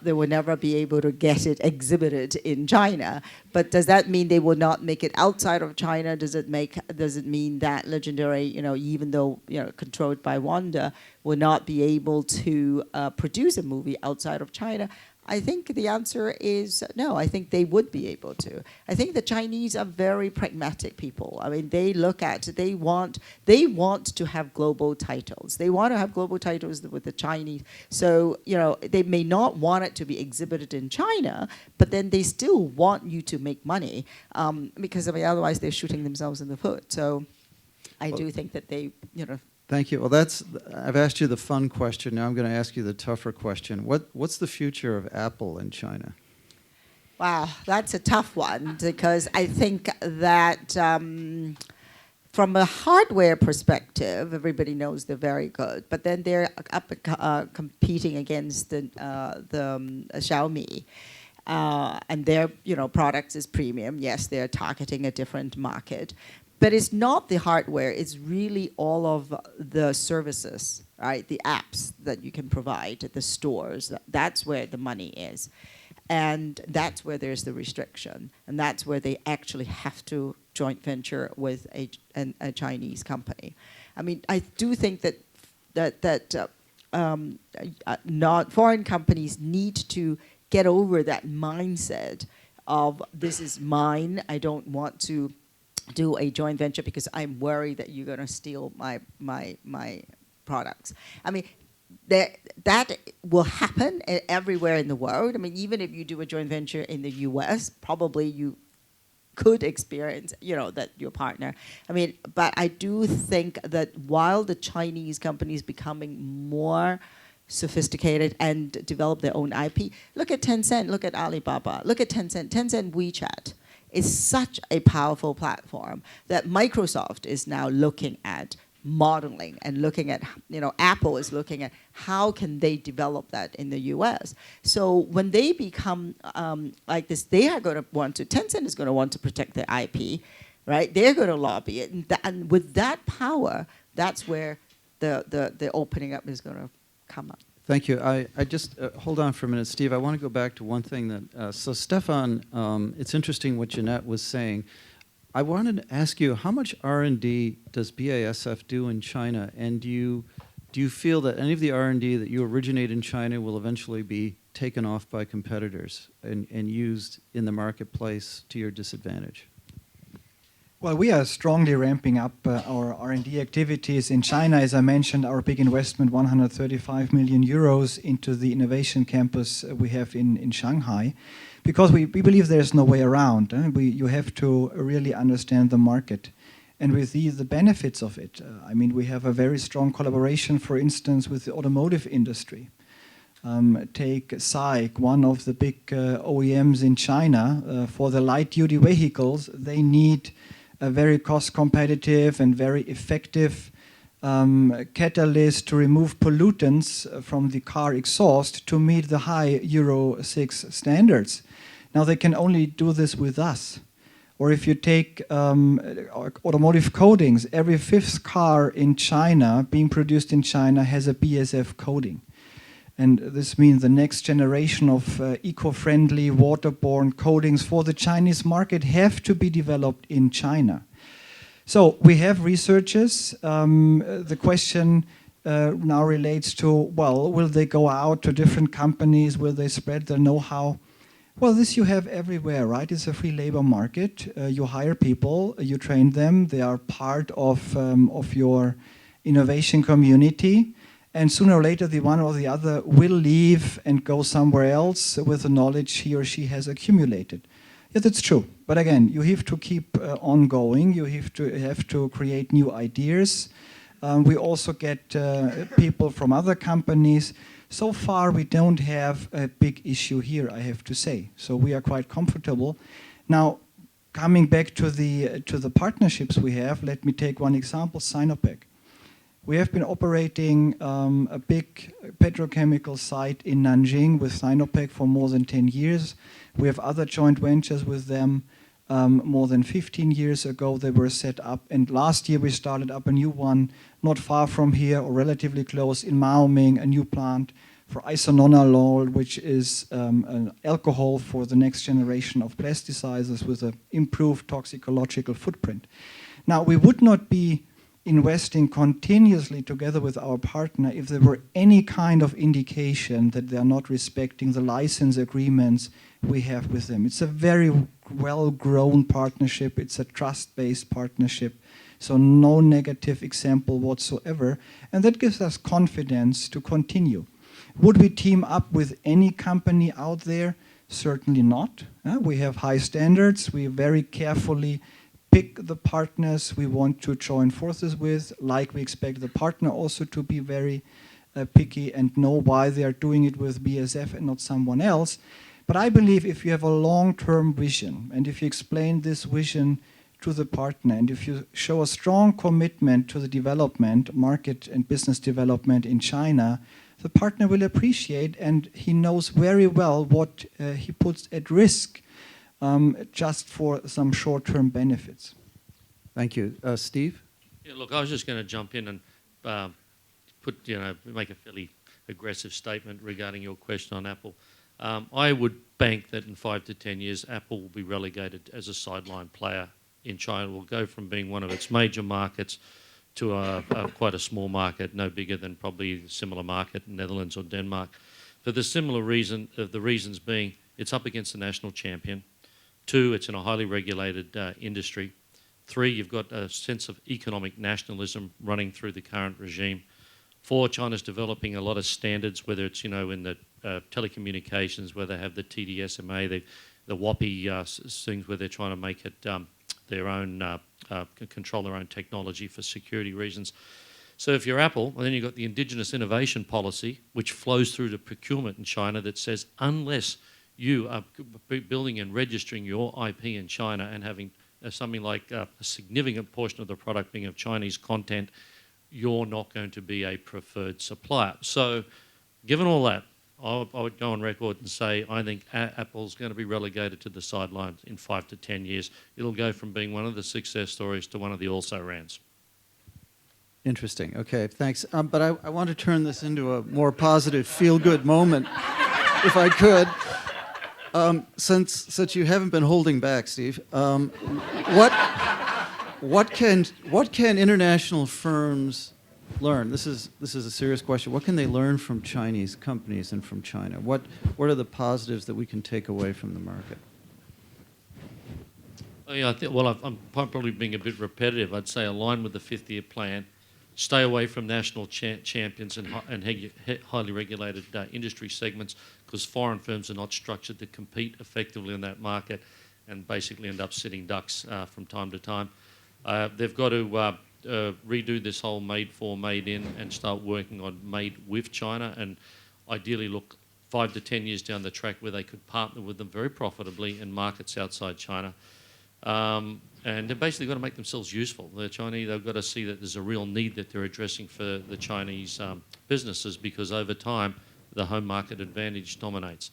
S5: they will never be able to get it exhibited in China. But does that mean they will not make it outside of China? Does it mean that legendary, even though controlled by Wanda, will not be able to produce a movie outside of China? I think the answer is no. I think they would be able to. I think the Chinese are very pragmatic people. I mean, they want to have global titles. They want to have global titles with the Chinese. So, you know, they may not want it to be exhibited in China, but then they still want you to make money because, I mean, otherwise they're shooting themselves in the foot. So I do think that they, you know.
S1: Thank you. Well, I've asked you the fun question. Now I'm going to ask you the tougher question. What's the future of Apple in China?
S5: Wow, that's a tough one because I think that from a hardware perspective, everybody knows they're very good, but then they're up competing against the Xiaomi. And their products is premium. Yes, they're targeting a different market. But it's not the hardware, it's really all of the services, right? The apps that you can provide, the stores, that's where the money is. And that's where there's the restriction. And that's where they actually have to joint venture with a Chinese company. I mean, I do think that not foreign companies need to get over that mindset of this is mine, I don't want to do a joint venture because I'm worried that you're going to steal my products. I mean, that will happen everywhere in the world. I mean, even if you do a joint venture in the U.S., probably you could experience, that your partner. I mean, but I do think that while the Chinese companies becoming more sophisticated and develop their own IP, look at Tencent, look at Alibaba, look at Tencent WeChat. Is such a powerful platform that Microsoft is now looking at modeling and looking at, Apple is looking at how can they develop that in the US. So when they become like this, they are going to Tencent is going to want to protect their IP, right? They're going to lobby it. And with that power, that's where the opening up is going to come up.
S1: Thank you. I just, hold on for a minute, Steve. I want to go back to one thing that, so Stephan, it's interesting what Jeanette was saying. I wanted to ask you, how much R&D does BASF do in China? And do you feel that any of the R&D that you originate in China will eventually be taken off by competitors and used in the marketplace to your disadvantage?
S4: Well, we are strongly ramping up our R&D activities in China. As I mentioned, our big investment, 135 million euros into the innovation campus we have in Shanghai, because we believe there's no way around. You have to really understand the market. And with the benefits of it, I mean, we have a very strong collaboration, for instance, with the automotive industry. Take SAIC, one of the big OEMs in China, for the light-duty vehicles, they need a very cost-competitive and very effective catalyst to remove pollutants from the car exhaust to meet the high Euro 6 standards. Now they can only do this with us. Or if you take automotive coatings, every fifth car in China, being produced in China, has a BASF coating. And this means the next generation of eco-friendly waterborne coatings for the Chinese market have to be developed in China. So we have researchers. The question now relates to, well, will they go out to different companies? Will they spread their know-how? Well, this you have everywhere, right? It's a free labor market. You hire people, you train them. They are part of your innovation community. And sooner or later, the one or the other will leave and go somewhere else with the knowledge he or she has accumulated. Yeah, that's true. But again, you have to keep on going. You have to create new ideas. We also get people from other companies. So far, we don't have a big issue here, I have to say. So we are quite comfortable. Now, coming back to the partnerships we have, let me take one example, Sinopec. We have been operating a big petrochemical site in Nanjing with Sinopec for more than 10 years. We have other joint ventures with them. More than 15 years ago they were set up, and last year we started up a new one not far from here or relatively close in Maoming, a new plant for isononanol, which is an alcohol for the next generation of plasticizers with an improved toxicological footprint. Now, we would not be investing continuously together with our partner if there were any kind of indication that they are not respecting the license agreements we have with them. It's a very well-grown partnership. It's a trust-based partnership. So no negative example whatsoever. And that gives us confidence to continue. Would we team up with any company out there? Certainly not. We have high standards. We very carefully pick the partners we want to join forces with, like we expect the partner also to be very picky and know why they are doing it with BASF and not someone else. But I believe if you have a long-term vision, and if you explain this vision to the partner, and if you show a strong commitment to the development, market and business development in China, the partner will appreciate, and he knows very well what he puts at risk just for some short-term benefits.
S1: Thank you. Steve?
S3: Yeah, look, I was just going to jump in and make a fairly aggressive statement regarding your question on Apple. I would bank that in 5 to 10 years, Apple will be relegated as a sideline player in China. Will go from being one of its major markets to quite a small market, no bigger than probably a similar market in Netherlands or Denmark. For the similar reason, the reasons being, it's up against the national champion. 2, it's in a highly regulated industry. 3, you've got a sense of economic nationalism running through the current regime. 4, China's developing a lot of standards, whether it's in the telecommunications, where they have the TD-SMA, the WAPI things, where they're trying to make it their own, control their own technology for security reasons. So if you're Apple, well, then you've got the indigenous innovation policy, which flows through to procurement in China, that says unless you are building and registering your IP in China and having something like a significant portion of the product being of Chinese content, you're not going to be a preferred supplier. So given all that, I would go on record and say I think Apple's going to be relegated to the sidelines in 5 to 10 years. It'll go from being one of the success stories to one of the also-rans.
S1: Interesting. Okay, thanks. But I want to turn this into a more positive, feel-good moment, if I could. Since you haven't been holding back, Steve, what can international firms learn? This is a serious question. What can they learn from Chinese companies and from China? What are the positives that we can take away from the market?
S3: Yeah, I'm probably being a bit repetitive. I'd say align with the 5th-year plan. Stay away from national champions and highly regulated industry segments, because foreign firms are not structured to compete effectively in that market and basically end up sitting ducks from time to time. They've got to redo this whole made for, made in, and start working on made with China, and ideally look 5 to 10 years down the track where they could partner with them very profitably in markets outside China. And they've basically got to make themselves useful. The Chinese, they've got to see that there's a real need that they're addressing for the Chinese businesses, because over time the home market advantage dominates.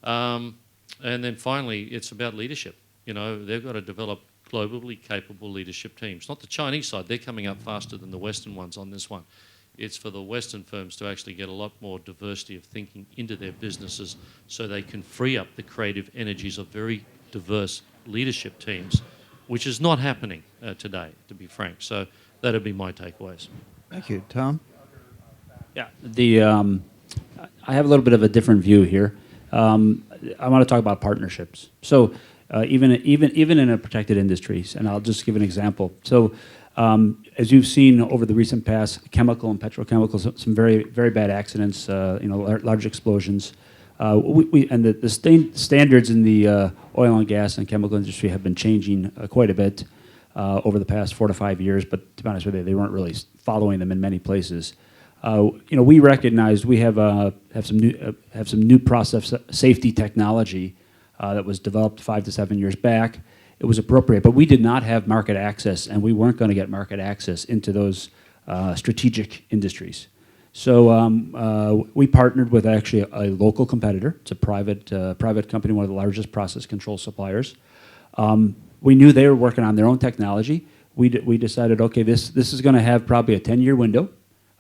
S3: And then finally, it's about leadership. They've got to develop globally capable leadership teams. Not the Chinese side, they're coming up faster than the Western ones on this one. It's for the Western firms to actually get a lot more diversity of thinking into their businesses so they can free up the creative energies of very diverse leadership teams, which is not happening today, to be frank. So that'd be my takeaways.
S1: Thank you. Tom?
S2: Yeah, I have a little bit of a different view here. I want to talk about partnerships. So even in a protected industries, and I'll just give an example. So as you've seen over the recent past, chemical and petrochemicals, some very, very bad accidents, large explosions. And the standards in the oil and gas and chemical industry have been changing quite a bit over the past 4 to 5 years. But to be honest with you, they weren't really following them in many places. We recognize we have some new process safety technology that was developed 5 to 7 years back. It was appropriate, but we did not have market access, and we weren't going to get market access into those strategic industries. So we partnered with actually a local competitor. It's a private company, one of the largest process control suppliers. We knew they were working on their own technology. We decided, okay, this is going to have probably a 10-year window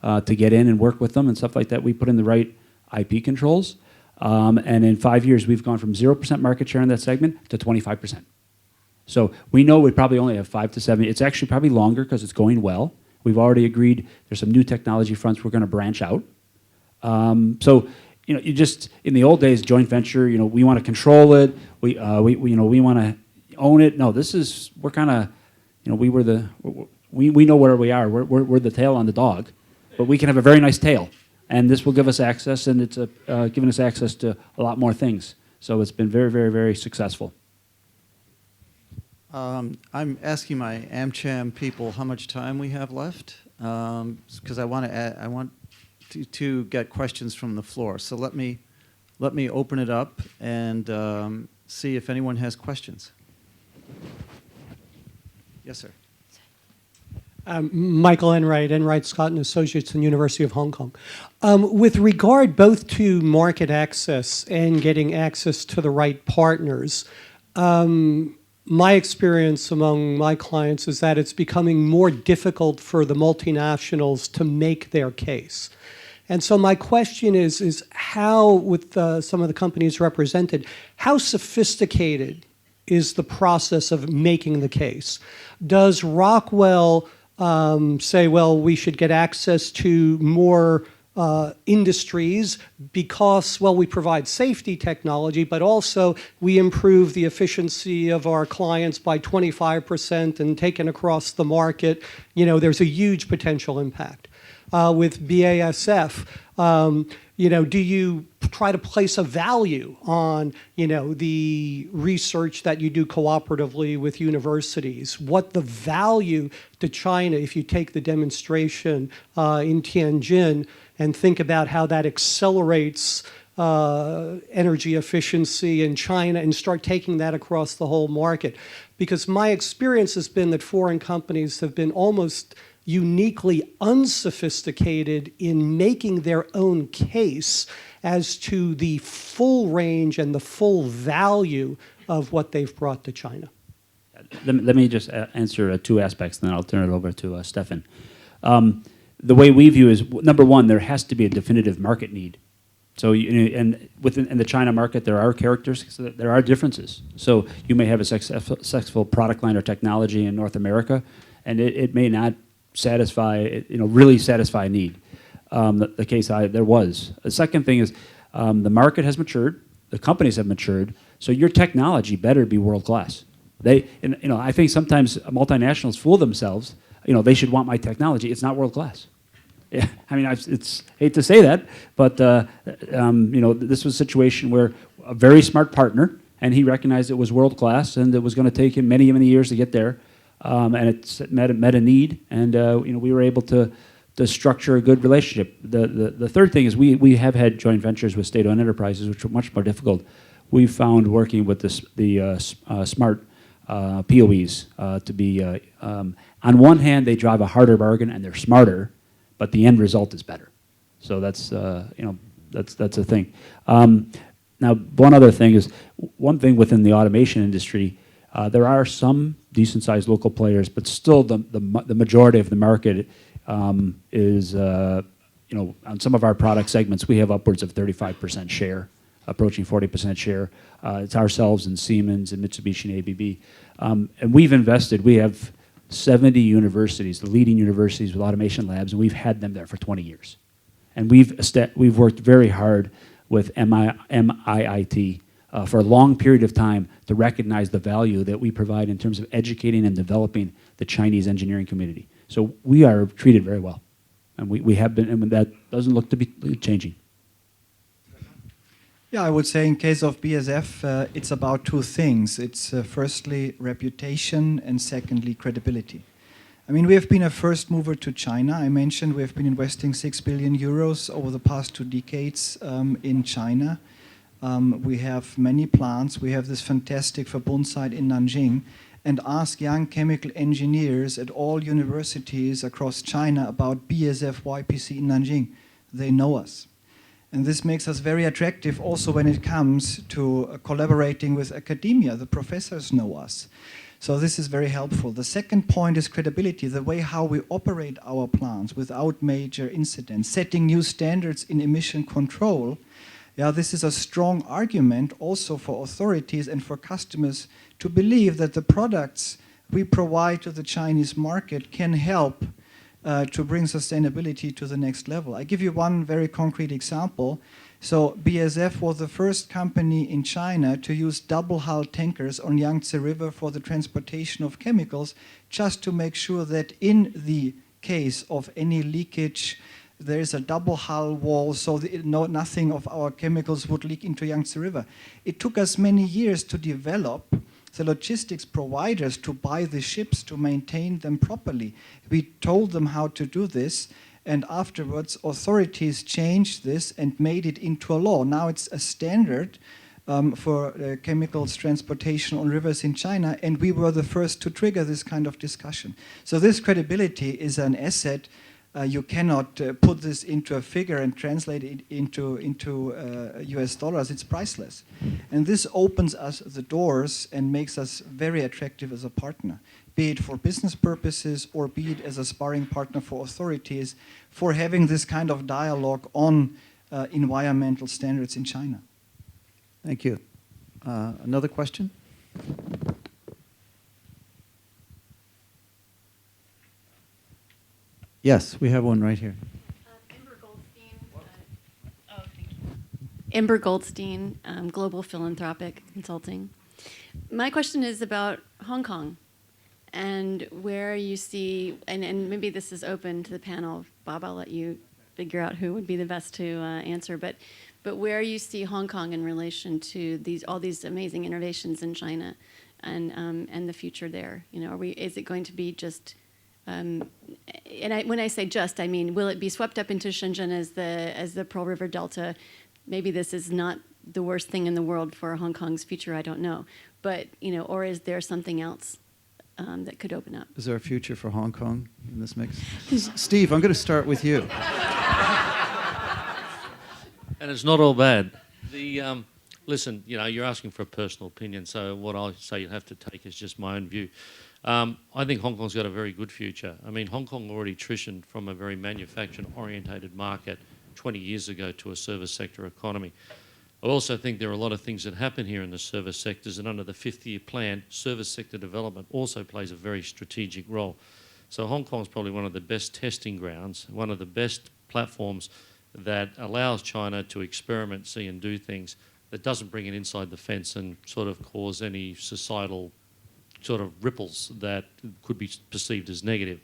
S2: to get in and work with them and stuff like that. We put in the right IP controls, and in 5 years we've gone from 0% market share in that segment to 25%. So we know we probably only have 5 to 7. It's actually probably longer because it's going well. We've already agreed there's some new technology fronts we're going to branch out. So, you know, you just, in the old days, joint venture, you know, we want to control it. We want to own it. No, this is, we're kind of, you know, we know where we are. We're the tail on the dog, but we can have a very nice tail. And this will give us access, and it's given us access to a lot more things. So it's been very, very, very successful.
S1: I'm asking my AmCham people how much time we have left, because I want to get questions from the floor. So let me open it up and see if anyone has questions. Yes, sir.
S6: Michael Enright, Enright Scott and Associates in the University of Hong Kong. With regard both to market access and getting access to the right partners, my experience among my clients is that it's becoming more difficult for the multinationals to make their case. And so my question is how, with some of the companies represented, how sophisticated is the process of making the case? Does Rockwell say, well, we should get access to more industries because, well, we provide safety technology, but also we improve the efficiency of our clients by 25% and taken across the market, you know, there's a huge potential impact. With BASF, you know, do you try to place a value on, you know, the research that you do cooperatively with universities? What the value to China, if you take the demonstration in Tianjin and think about how that accelerates energy efficiency in China and start taking that across the whole market? Because my experience has been that foreign companies have been almost uniquely unsophisticated in making their own case as to the full range and the full value of what they've brought to China.
S2: Let me just answer two aspects, and then I'll turn it over to Stephan. The way we view is, number one, there has to be a definitive market need. So, and within the China market, there are characteristics, there are differences. So you may have a successful product line or technology in North America, and it may not satisfy, really satisfy a need. The case there was. The second thing is the market has matured, the companies have matured, so your technology better be world class. I think sometimes multinationals fool themselves. They should want my technology. It's not world class. Yeah, I mean, it's hate to say that, but this was a situation where a very smart partner, and he recognized it was world class, and it was going to take him many, many years to get there, and it met a need, and we were able to structure a good relationship. The third thing is we have had joint ventures with state-owned enterprises, which are much more difficult. We found working with the smart POEs to be on one hand they drive a harder bargain and they're smarter, but the end result is better. So that's that's a thing. Now, one other thing is, one thing within the automation industry, there are some decent-sized local players, but still the majority of the market is on some of our product segments we have upwards of 35% share, approaching 40% share. It's ourselves and Siemens and Mitsubishi and ABB, and we've invested. We have 70 universities, the leading universities with automation labs, and we've had them there for 20 years. And we've worked very hard with MIIT for a long period of time to recognize the value that we provide in terms of educating and developing the Chinese engineering community. So we are treated very well, and we have been, and that doesn't look to be changing.
S4: Yeah, I would say in case of BASF, it's about two things. It's firstly reputation and secondly credibility. I mean, we have been a first mover to China. I mentioned we have been investing 6 billion euros over the past 2 decades in China. We have many plants. We have this fantastic Verbund site in Nanjing. And ask young chemical engineers at all universities across China about BASF YPC in Nanjing. They know us. And this makes us very attractive also when it comes to collaborating with academia. The professors know us. So this is very helpful. The second point is credibility, the way how we operate our plants without major incidents, setting new standards in emission control. Yeah, this is a strong argument also for authorities and for customers to believe that the products we provide to the Chinese market can help to bring sustainability to the next level. I give you one very concrete example. So BASF was the first company in China to use double hull tankers on Yangtze River for the transportation of chemicals, just to make sure that in the case of any leakage, there is a double hull wall, so nothing of our chemicals would leak into Yangtze River. It took us many years to develop the logistics providers to buy the ships, to maintain them properly. We told them how to do this, and afterwards authorities changed this and made it into a law. Now it's a standard for chemicals transportation on rivers in China, and we were the first to trigger this kind of discussion. So this credibility is an asset. You cannot put this into a figure and translate it into US dollars. It's priceless. And this opens us the doors and makes us very attractive as a partner, be it for business purposes or be it as a sparring partner for authorities for having this kind of dialogue on environmental standards in China.
S1: Thank you. Another question? Yes, we have one right here.
S7: Ember Goldstein. Thank you. Ember Goldstein, Global Philanthropic Consulting. My question is about Hong Kong and where you see, and maybe this is open to the panel. Bob, I'll let you figure out who would be the best to answer, but where you see Hong Kong in relation to all these amazing innovations in China and the future there. You know, is it going to be just when I say just, I mean, will it be swept up into Shenzhen as the Pearl River Delta? Maybe this is not the worst thing in the world for Hong Kong's future. I don't know, but or is there something else that could open up?
S1: Is there a future for Hong Kong in this mix? Steve, I'm going to start with you.
S3: And it's not all bad. Listen, you're asking for a personal opinion, so what I say you have to take is just my own view. I think Hong Kong's got a very good future. I mean, Hong Kong already transitioned from a very manufacturing-orientated market 20 years ago to a service sector economy. I also think there are a lot of things that happen here in the service sectors, and under the fifth-year plan, service sector development also plays a very strategic role. So Hong Kong's probably one of the best testing grounds, one of the best platforms that allows China to experiment, see and do things that doesn't bring it inside the fence and sort of cause any societal sort of ripples that could be perceived as negative.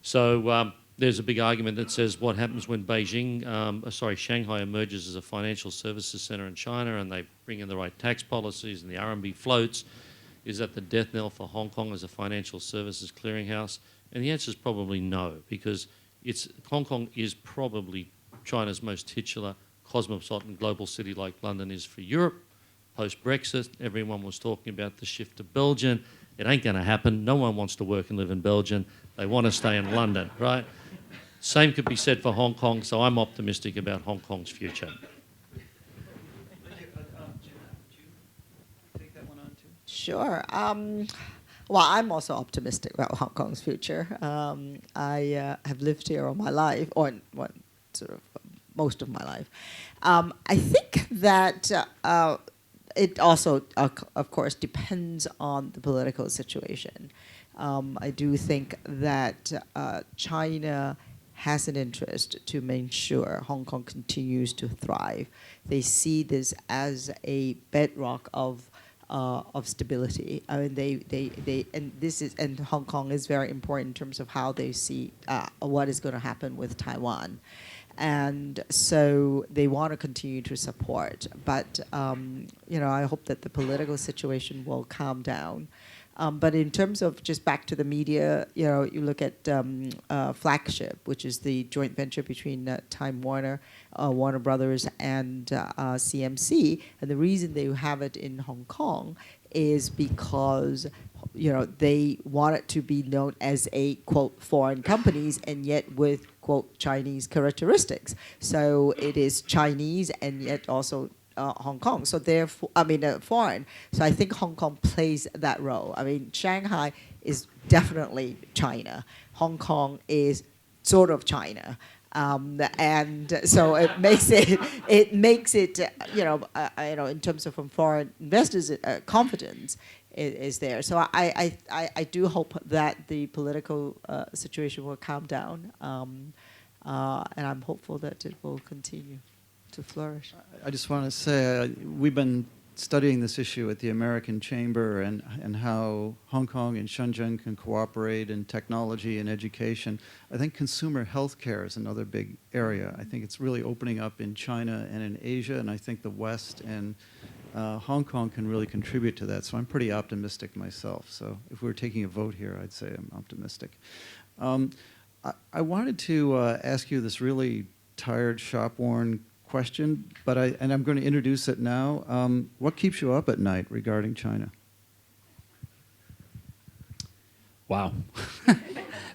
S3: So there's a big argument that says what happens when Shanghai emerges as a financial services center in China and they bring in the right tax policies and the RMB floats. Is that the death knell for Hong Kong as a financial services clearinghouse? And the answer is probably no, because Hong Kong is probably China's most titular cosmopolitan global city like London is for Europe. Post-Brexit, everyone was talking about the shift to Belgium. It ain't going to happen. No one wants to work and live in Belgium. They want to stay in London, right? Same could be said for Hong Kong, so I'm optimistic about Hong Kong's future.
S5: Sure. Well, I'm also optimistic about Hong Kong's future. I have lived here all my life, or most of my life. I think that it also, of course, depends on the political situation. I do think that China has an interest to make sure Hong Kong continues to thrive. They see this as a bedrock of stability. I mean, and Hong Kong is very important in terms of how they see what is going to happen with Taiwan. And so they want to continue to support. But, I hope that the political situation will calm down. But in terms of just back to the media, you look at Flagship, which is the joint venture between Time Warner, Warner Brothers, and CMC. And the reason they have it in Hong Kong is because they want it to be known as a, quote, foreign companies, and yet with, quote, Chinese characteristics. So it is Chinese and yet also Hong Kong. So therefore, foreign. So I think Hong Kong plays that role. I mean, Shanghai is definitely China. Hong Kong is sort of China. And so it makes it, in terms of from foreign investors' confidence, is there. So I do hope that the political situation will calm down, and I'm hopeful that it will continue to flourish.
S1: I just want to say we've been studying this issue at the American Chamber and how Hong Kong and Shenzhen can cooperate in technology and education. I think consumer health care is another big area. I think it's really opening up in China and in Asia, and I think the West and Hong Kong can really contribute to that. So I'm pretty optimistic myself. So if we were taking a vote here, I'd say I'm optimistic. I wanted to ask you this really tired, shop-worn question, but I'm going to introduce it now. What keeps you up at night regarding China?
S2: Wow,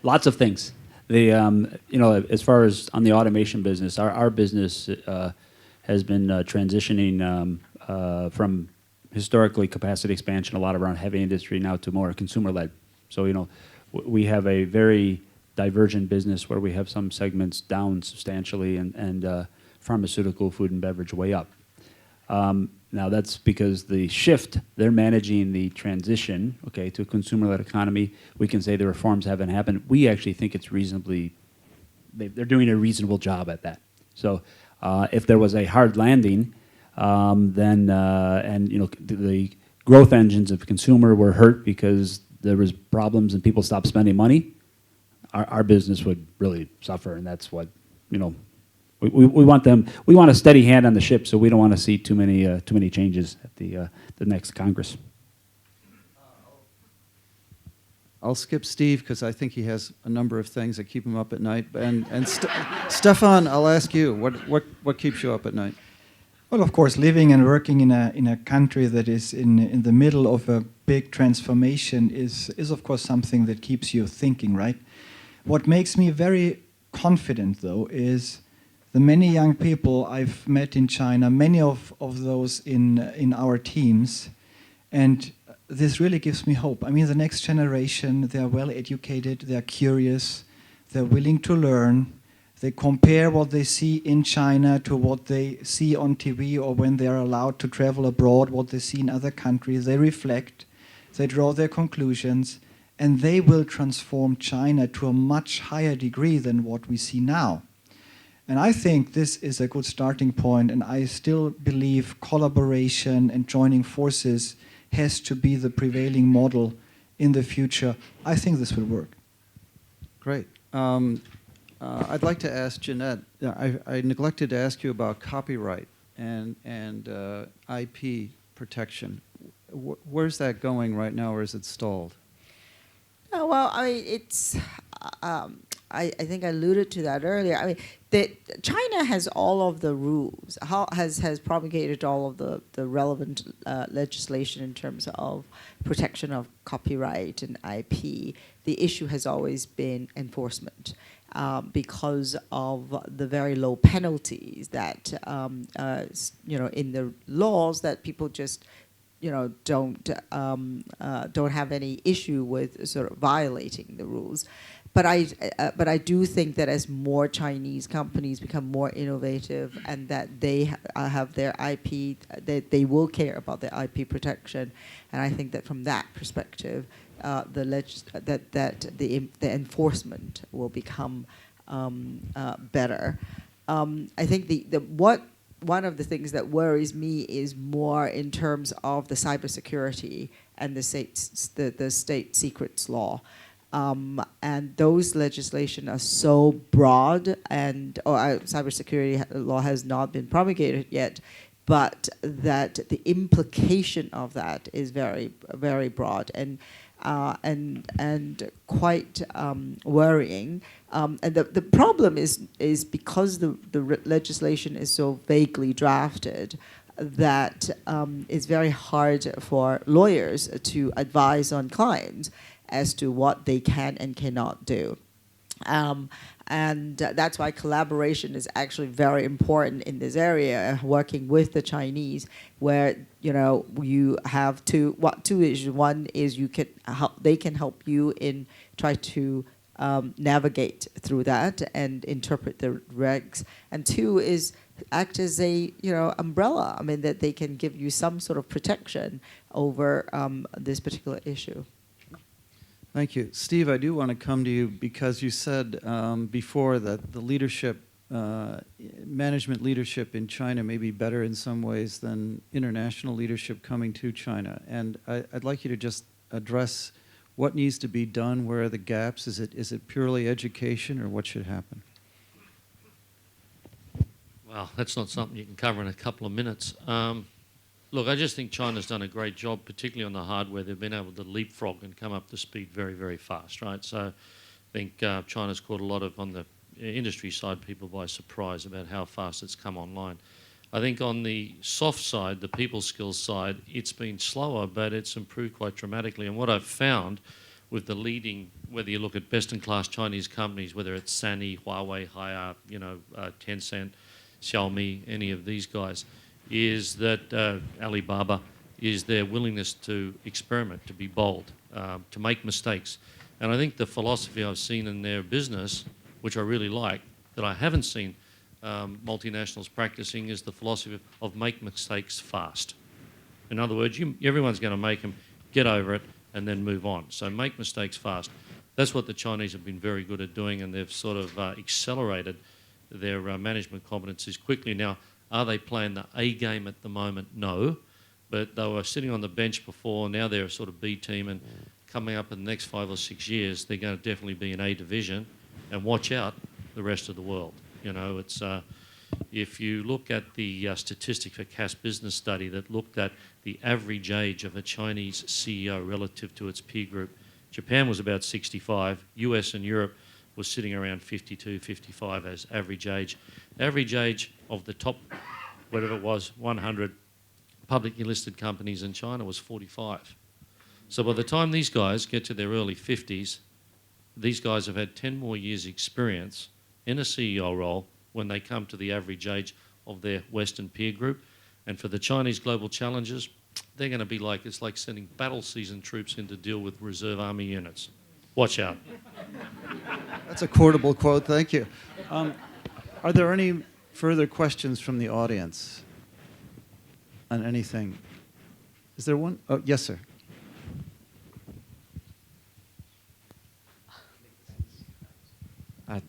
S2: lots of things. As far as on the automation business, our business has been transitioning from historically capacity expansion, a lot around heavy industry, now to more consumer-led. So we have a very divergent business where we have some segments down substantially and pharmaceutical, food and beverage way up. Now that's because the shift, they're managing the transition, okay, to a consumer-led economy. We can say the reforms haven't happened. We actually think it's they're doing a reasonable job at that. So if there was a hard landing, then the growth engines of consumer were hurt because there was problems and people stopped spending money, our business would really suffer, and that's what we want them. We want a steady hand on the ship, so we don't want to see too many changes at the next Congress.
S1: I'll skip Steve because I think he has a number of things that keep him up at night. And Stephan, I'll ask you, what keeps you up at night?
S4: Well, of course, living and working in a country that is in the middle of a big transformation is of course something that keeps you thinking, right? What makes me very confident, though, is the many young people I've met in China, many of those in our teams, and this really gives me hope. I mean, the next generation, they're well educated, they're curious, they're willing to learn. They compare what they see in China to what they see on TV or when they're allowed to travel abroad, what they see in other countries. They reflect, they draw their conclusions, and they will transform China to a much higher degree than what we see now. And I think this is a good starting point, and I still believe collaboration and joining forces has to be the prevailing model in the future. I think this will work.
S1: Great. I'd like to ask Jeanette, I neglected to ask you about copyright and IP protection. Where's that going right now, or is it stalled?
S5: Oh, well, I mean, it's. I think I alluded to that earlier. I mean, China has all of the rules, has promulgated all of the relevant legislation in terms of protection of copyright and IP. The issue has always been enforcement because of the very low penalties that in the laws that people just don't have any issue with sort of violating the rules. But I do think that as more Chinese companies become more innovative and that they have their IP, that they will care about their IP protection, and I think that from that perspective, the enforcement will become better. I think one of the things that worries me is more in terms of the cybersecurity and the state secrets law. And those legislation are so broad, and cybersecurity law has not been promulgated yet, but that the implication of that is very, very broad and quite worrying. And the problem is because the legislation is so vaguely drafted that it's very hard for lawyers to advise on clients as to what they can and cannot do. And that's why collaboration is actually very important in this area, working with the Chinese, where you have two issues. One is they can help you in try to navigate through that and interpret the regs. And two is act as a umbrella. I mean, that they can give you some sort of protection over this particular issue.
S1: Thank you. Steve, I do want to come to you because you said before that the leadership, management leadership in China may be better in some ways than international leadership coming to China. And I'd like you to just address what needs to be done, where are the gaps? Is it purely education, or what should happen?
S3: Well, that's not something you can cover in a couple of minutes. Look, I just think China's done a great job, particularly on the hardware. They've been able to leapfrog and come up to speed very, very fast, right? So I think China's caught a lot of, on the industry side, people by surprise about how fast it's come online. I think on the soft side, the people skills side, it's been slower, but it's improved quite dramatically. And what I've found with the leading, whether you look at best-in-class Chinese companies, whether it's Sany, Huawei, Haier, Tencent, Xiaomi, any of these guys, is that Alibaba is their willingness to experiment, to be bold, to make mistakes. And I think the philosophy I've seen in their business, which I really like, that I haven't seen multinationals practicing, is the philosophy of make mistakes fast. In other words, everyone's going to make them, get over it, and then move on. So make mistakes fast. That's what the Chinese have been very good at doing, and they've sort of accelerated their management competencies quickly. Now, are they playing the A game at the moment? No. But they were sitting on the bench before. Now they're a sort of B team, and coming up in the next 5 or 6 years, they're going to definitely be in A division. And watch out, the rest of the world. It's if you look at the statistic for Cass Business Study that looked at the average age of a Chinese CEO relative to its peer group, Japan was about 65. US and Europe was sitting around 52, 55 as average age. Average age of the top, whatever it was, 100 publicly listed companies in China was 45. So by the time these guys get to their early 50s, these guys have had 10 more years experience in a CEO role when they come to the average age of their Western peer group. And for the Chinese global challengers, they're going to be like, it's like sending battle seasoned troops in to deal with reserve army units. Watch out.
S1: That's a quotable quote, thank you. Are there any further questions from the audience on anything? Is there one? Oh, yes, sir.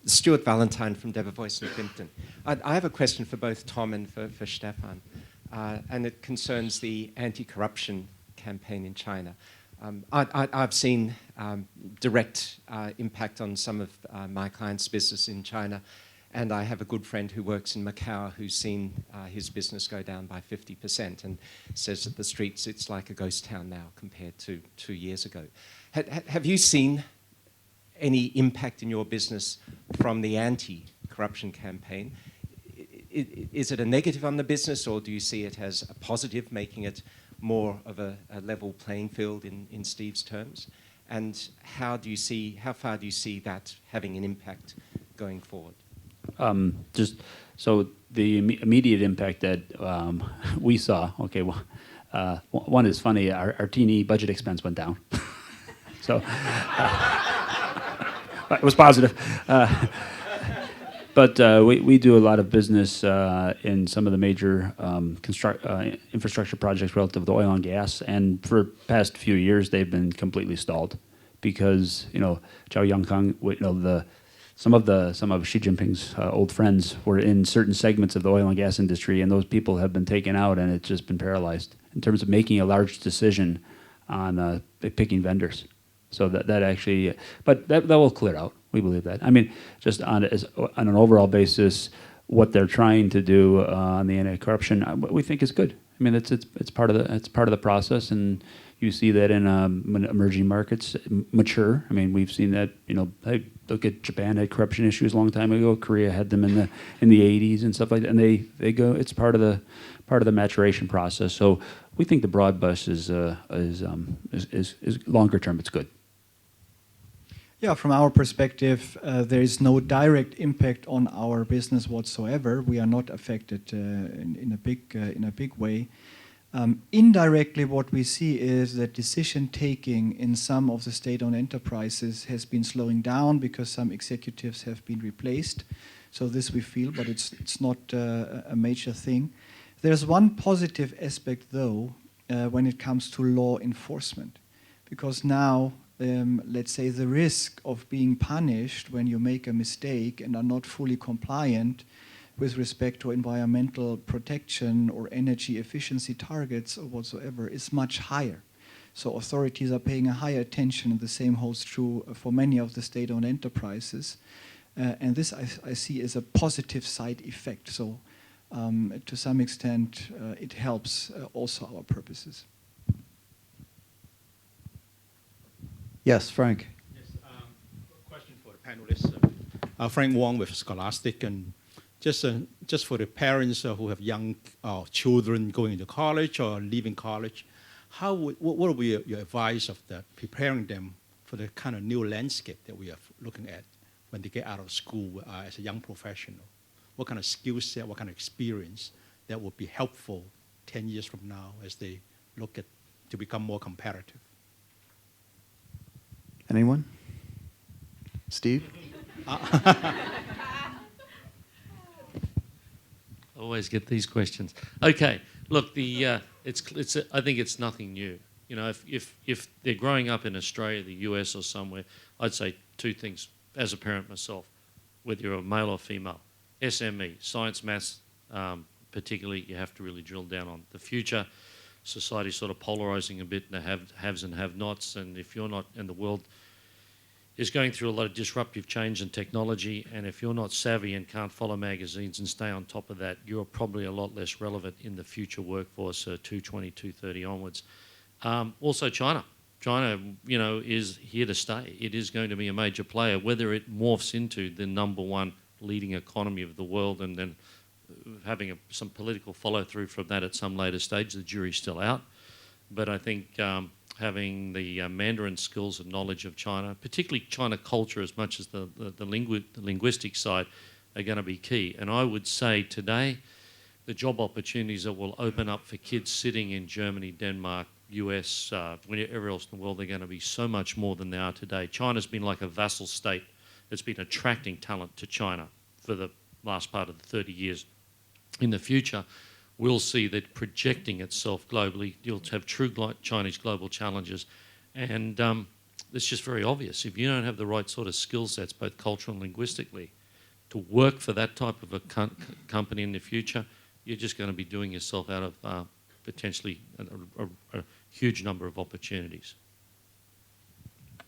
S8: Stuart Valentine from Debevoise and Plimpton. I have a question for both Tom and for Stephan, and it concerns the anti-corruption campaign in China. I've seen direct impact on some of my clients' business in China, and I have a good friend who works in Macau who's seen his business go down by 50% and says that the streets, it's like a ghost town now compared to 2 years ago. Have you seen any impact in your business from the anti-corruption campaign? Is it a negative on the business, or do you see it as a positive, making it more of a level playing field in Steve's terms? And how far do you see that having an impact going forward?
S2: Just so the immediate impact that we saw, okay, well, one is funny, our T&E budget expense went down. So it was positive. But we do a lot of business in some of the major infrastructure projects relative to oil and gas, and for the past few years they've been completely stalled because Zhao Yangkang, some of Xi Jinping's old friends were in certain segments of the oil and gas industry, and those people have been taken out, and it's just been paralyzed in terms of making a large decision on picking vendors. So that actually, but that will clear out. We believe that. I mean, just on an overall basis, what they're trying to do on the anti-corruption, we think is good. I mean, it's part of the process, and you see that in emerging markets mature. I mean, we've seen that. Hey, look at Japan had corruption issues a long time ago. Korea had them in the 80s and stuff like that, and they go. It's part of the maturation process. So we think the broad brush is longer term. It's good.
S4: Yeah, from our perspective, there is no direct impact on our business whatsoever. We are not affected in a big way. Indirectly, what we see is that decision-taking in some of the state-owned enterprises has been slowing down because some executives have been replaced. So this we feel, but it's not a major thing. There's one positive aspect, though, when it comes to law enforcement, because now, let's say, the risk of being punished when you make a mistake and are not fully compliant with respect to environmental protection or energy efficiency targets or whatsoever is much higher. So authorities are paying a higher attention, and the same holds true for many of the state-owned enterprises. And this I see as a positive side effect. So to some extent, it helps also our purposes.
S1: Yes, Frank.
S9: Yes, question for the panelists. Frank Wong with Scholastic, and just for the parents who have young children going into college or leaving college, what would be your advice of that, preparing them for the kind of new landscape that we are looking at when they get out of school as a young professional? What kind of skill set, what kind of experience that would be helpful 10 years from now as they look at to become more competitive?
S1: Anyone? Steve?
S3: I always get these questions. Okay, look, I think it's nothing new. You know, if they're growing up in Australia, the US, or somewhere, I'd say two things as a parent myself, whether you're a male or female. SME, science, maths, particularly, you have to really drill down on. The future, society's sort of polarising a bit into haves and have-nots, and if you're not, and the world is going through a lot of disruptive change and technology, and if you're not savvy and can't follow magazines and stay on top of that, you're probably a lot less relevant in the future workforce, 220, 230 onwards. Also China. China, you know, is here to stay. It is going to be a major player. Whether it morphs into the #1 leading economy of the world and then having some political follow-through from that at some later stage, the jury's still out. But I think having the Mandarin skills and knowledge of China, particularly China culture as much as the linguistic side, are going to be key. And I would say today, the job opportunities that will open up for kids sitting in Germany, Denmark, US, wherever else in the world, they're going to be so much more than they are today. China's been like a vassal state that's been attracting talent to China for the last part of the 30 years. In the future, we'll see that projecting itself globally, you'll have true Chinese global challenges. And it's just very obvious. If you don't have the right sort of skill sets, both cultural and linguistically, to work for that type of a company in the future, you're just going to be doing yourself out of potentially a huge number of opportunities.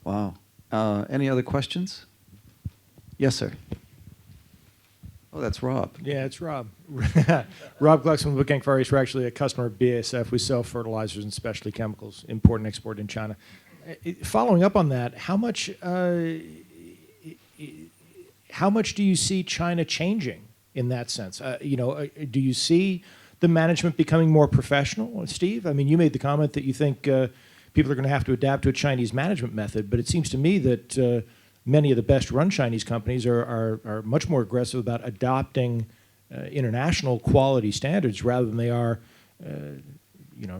S1: Wow. Any other questions? Yes, sir. Oh, that's Rob.
S10: Yeah, it's Rob. Rob Glucksman with Book Various. We're actually a customer of BASF. We sell fertilizers and specialty chemicals, import and export in China. Following up on that, how much do you see China changing in that sense? Do you see the management becoming more professional, Steve? I mean, you made the comment that you think people are going to have to adapt to a Chinese management method, but it seems to me that many of the best-run Chinese companies are much more aggressive about adopting international quality standards rather than they are,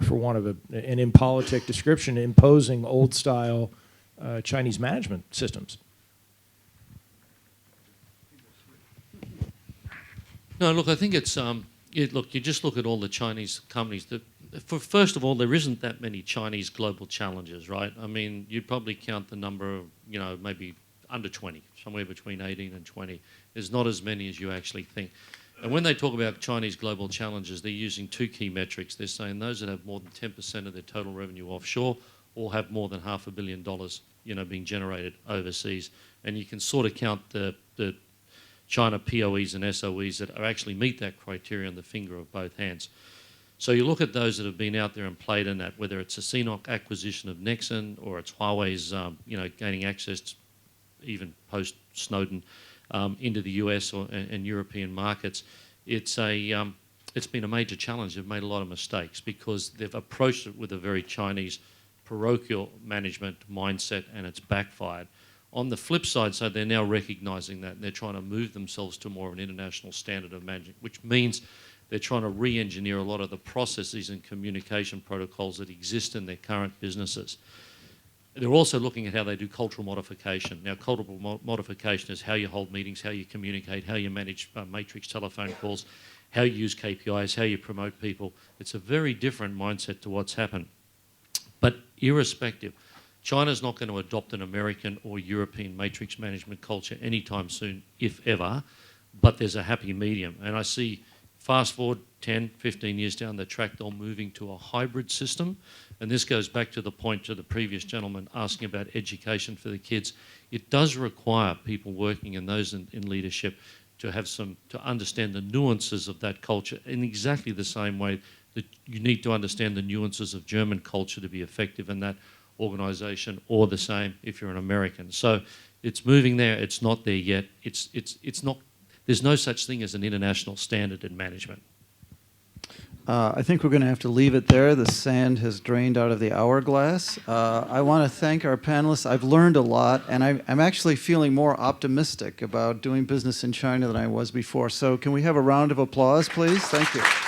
S10: for want of an impolitic description, imposing old-style Chinese management systems.
S3: No, look, I think it's look, you just look at all the Chinese companies. First of all, there isn't that many Chinese global challenges, right? I mean, you'd probably count the number of, maybe under 20, somewhere between 18 and 20. There's not as many as you actually think. And when they talk about Chinese global challenges, they're using two key metrics. They're saying those that have more than 10% of their total revenue offshore or have more than $500 million, being generated overseas. And you can sort of count the China POEs and SOEs that actually meet that criteria on the finger of both hands. So you look at those that have been out there and played in that, whether it's a CNOOC acquisition of Nexon or it's Huawei's, gaining access, even post-Snowden, into the US and European markets. It's been a major challenge. They've made a lot of mistakes because they've approached it with a very Chinese parochial management mindset, and it's backfired. On the flip side, so they're now recognising that, and they're trying to move themselves to more of an international standard of management, which means they're trying to re-engineer a lot of the processes and communication protocols that exist in their current businesses. They're also looking at how they do cultural modification. Now, cultural modification is how you hold meetings, how you communicate, how you manage matrix telephone calls, how you use KPIs, how you promote people. It's a very different mindset to what's happened. But irrespective, China's not going to adopt an American or European matrix management culture anytime soon, if ever, but there's a happy medium. And I see, fast forward 10, 15 years down the track, they're moving to a hybrid system. And this goes back to the point to the previous gentleman asking about education for the kids. It does require people working in those in leadership to have to understand the nuances of that culture in exactly the same way that you need to understand the nuances of German culture to be effective in that organisation, or the same if you're an American. So it's moving there. It's not there yet. It's not. There's no such thing as an international standard in management.
S1: I think we're going to have to leave it there. The sand has drained out of the hourglass. I want to thank our panelists. I've learned a lot, and I'm actually feeling more optimistic about doing business in China than I was before. So can we have a round of applause, please? Thank you.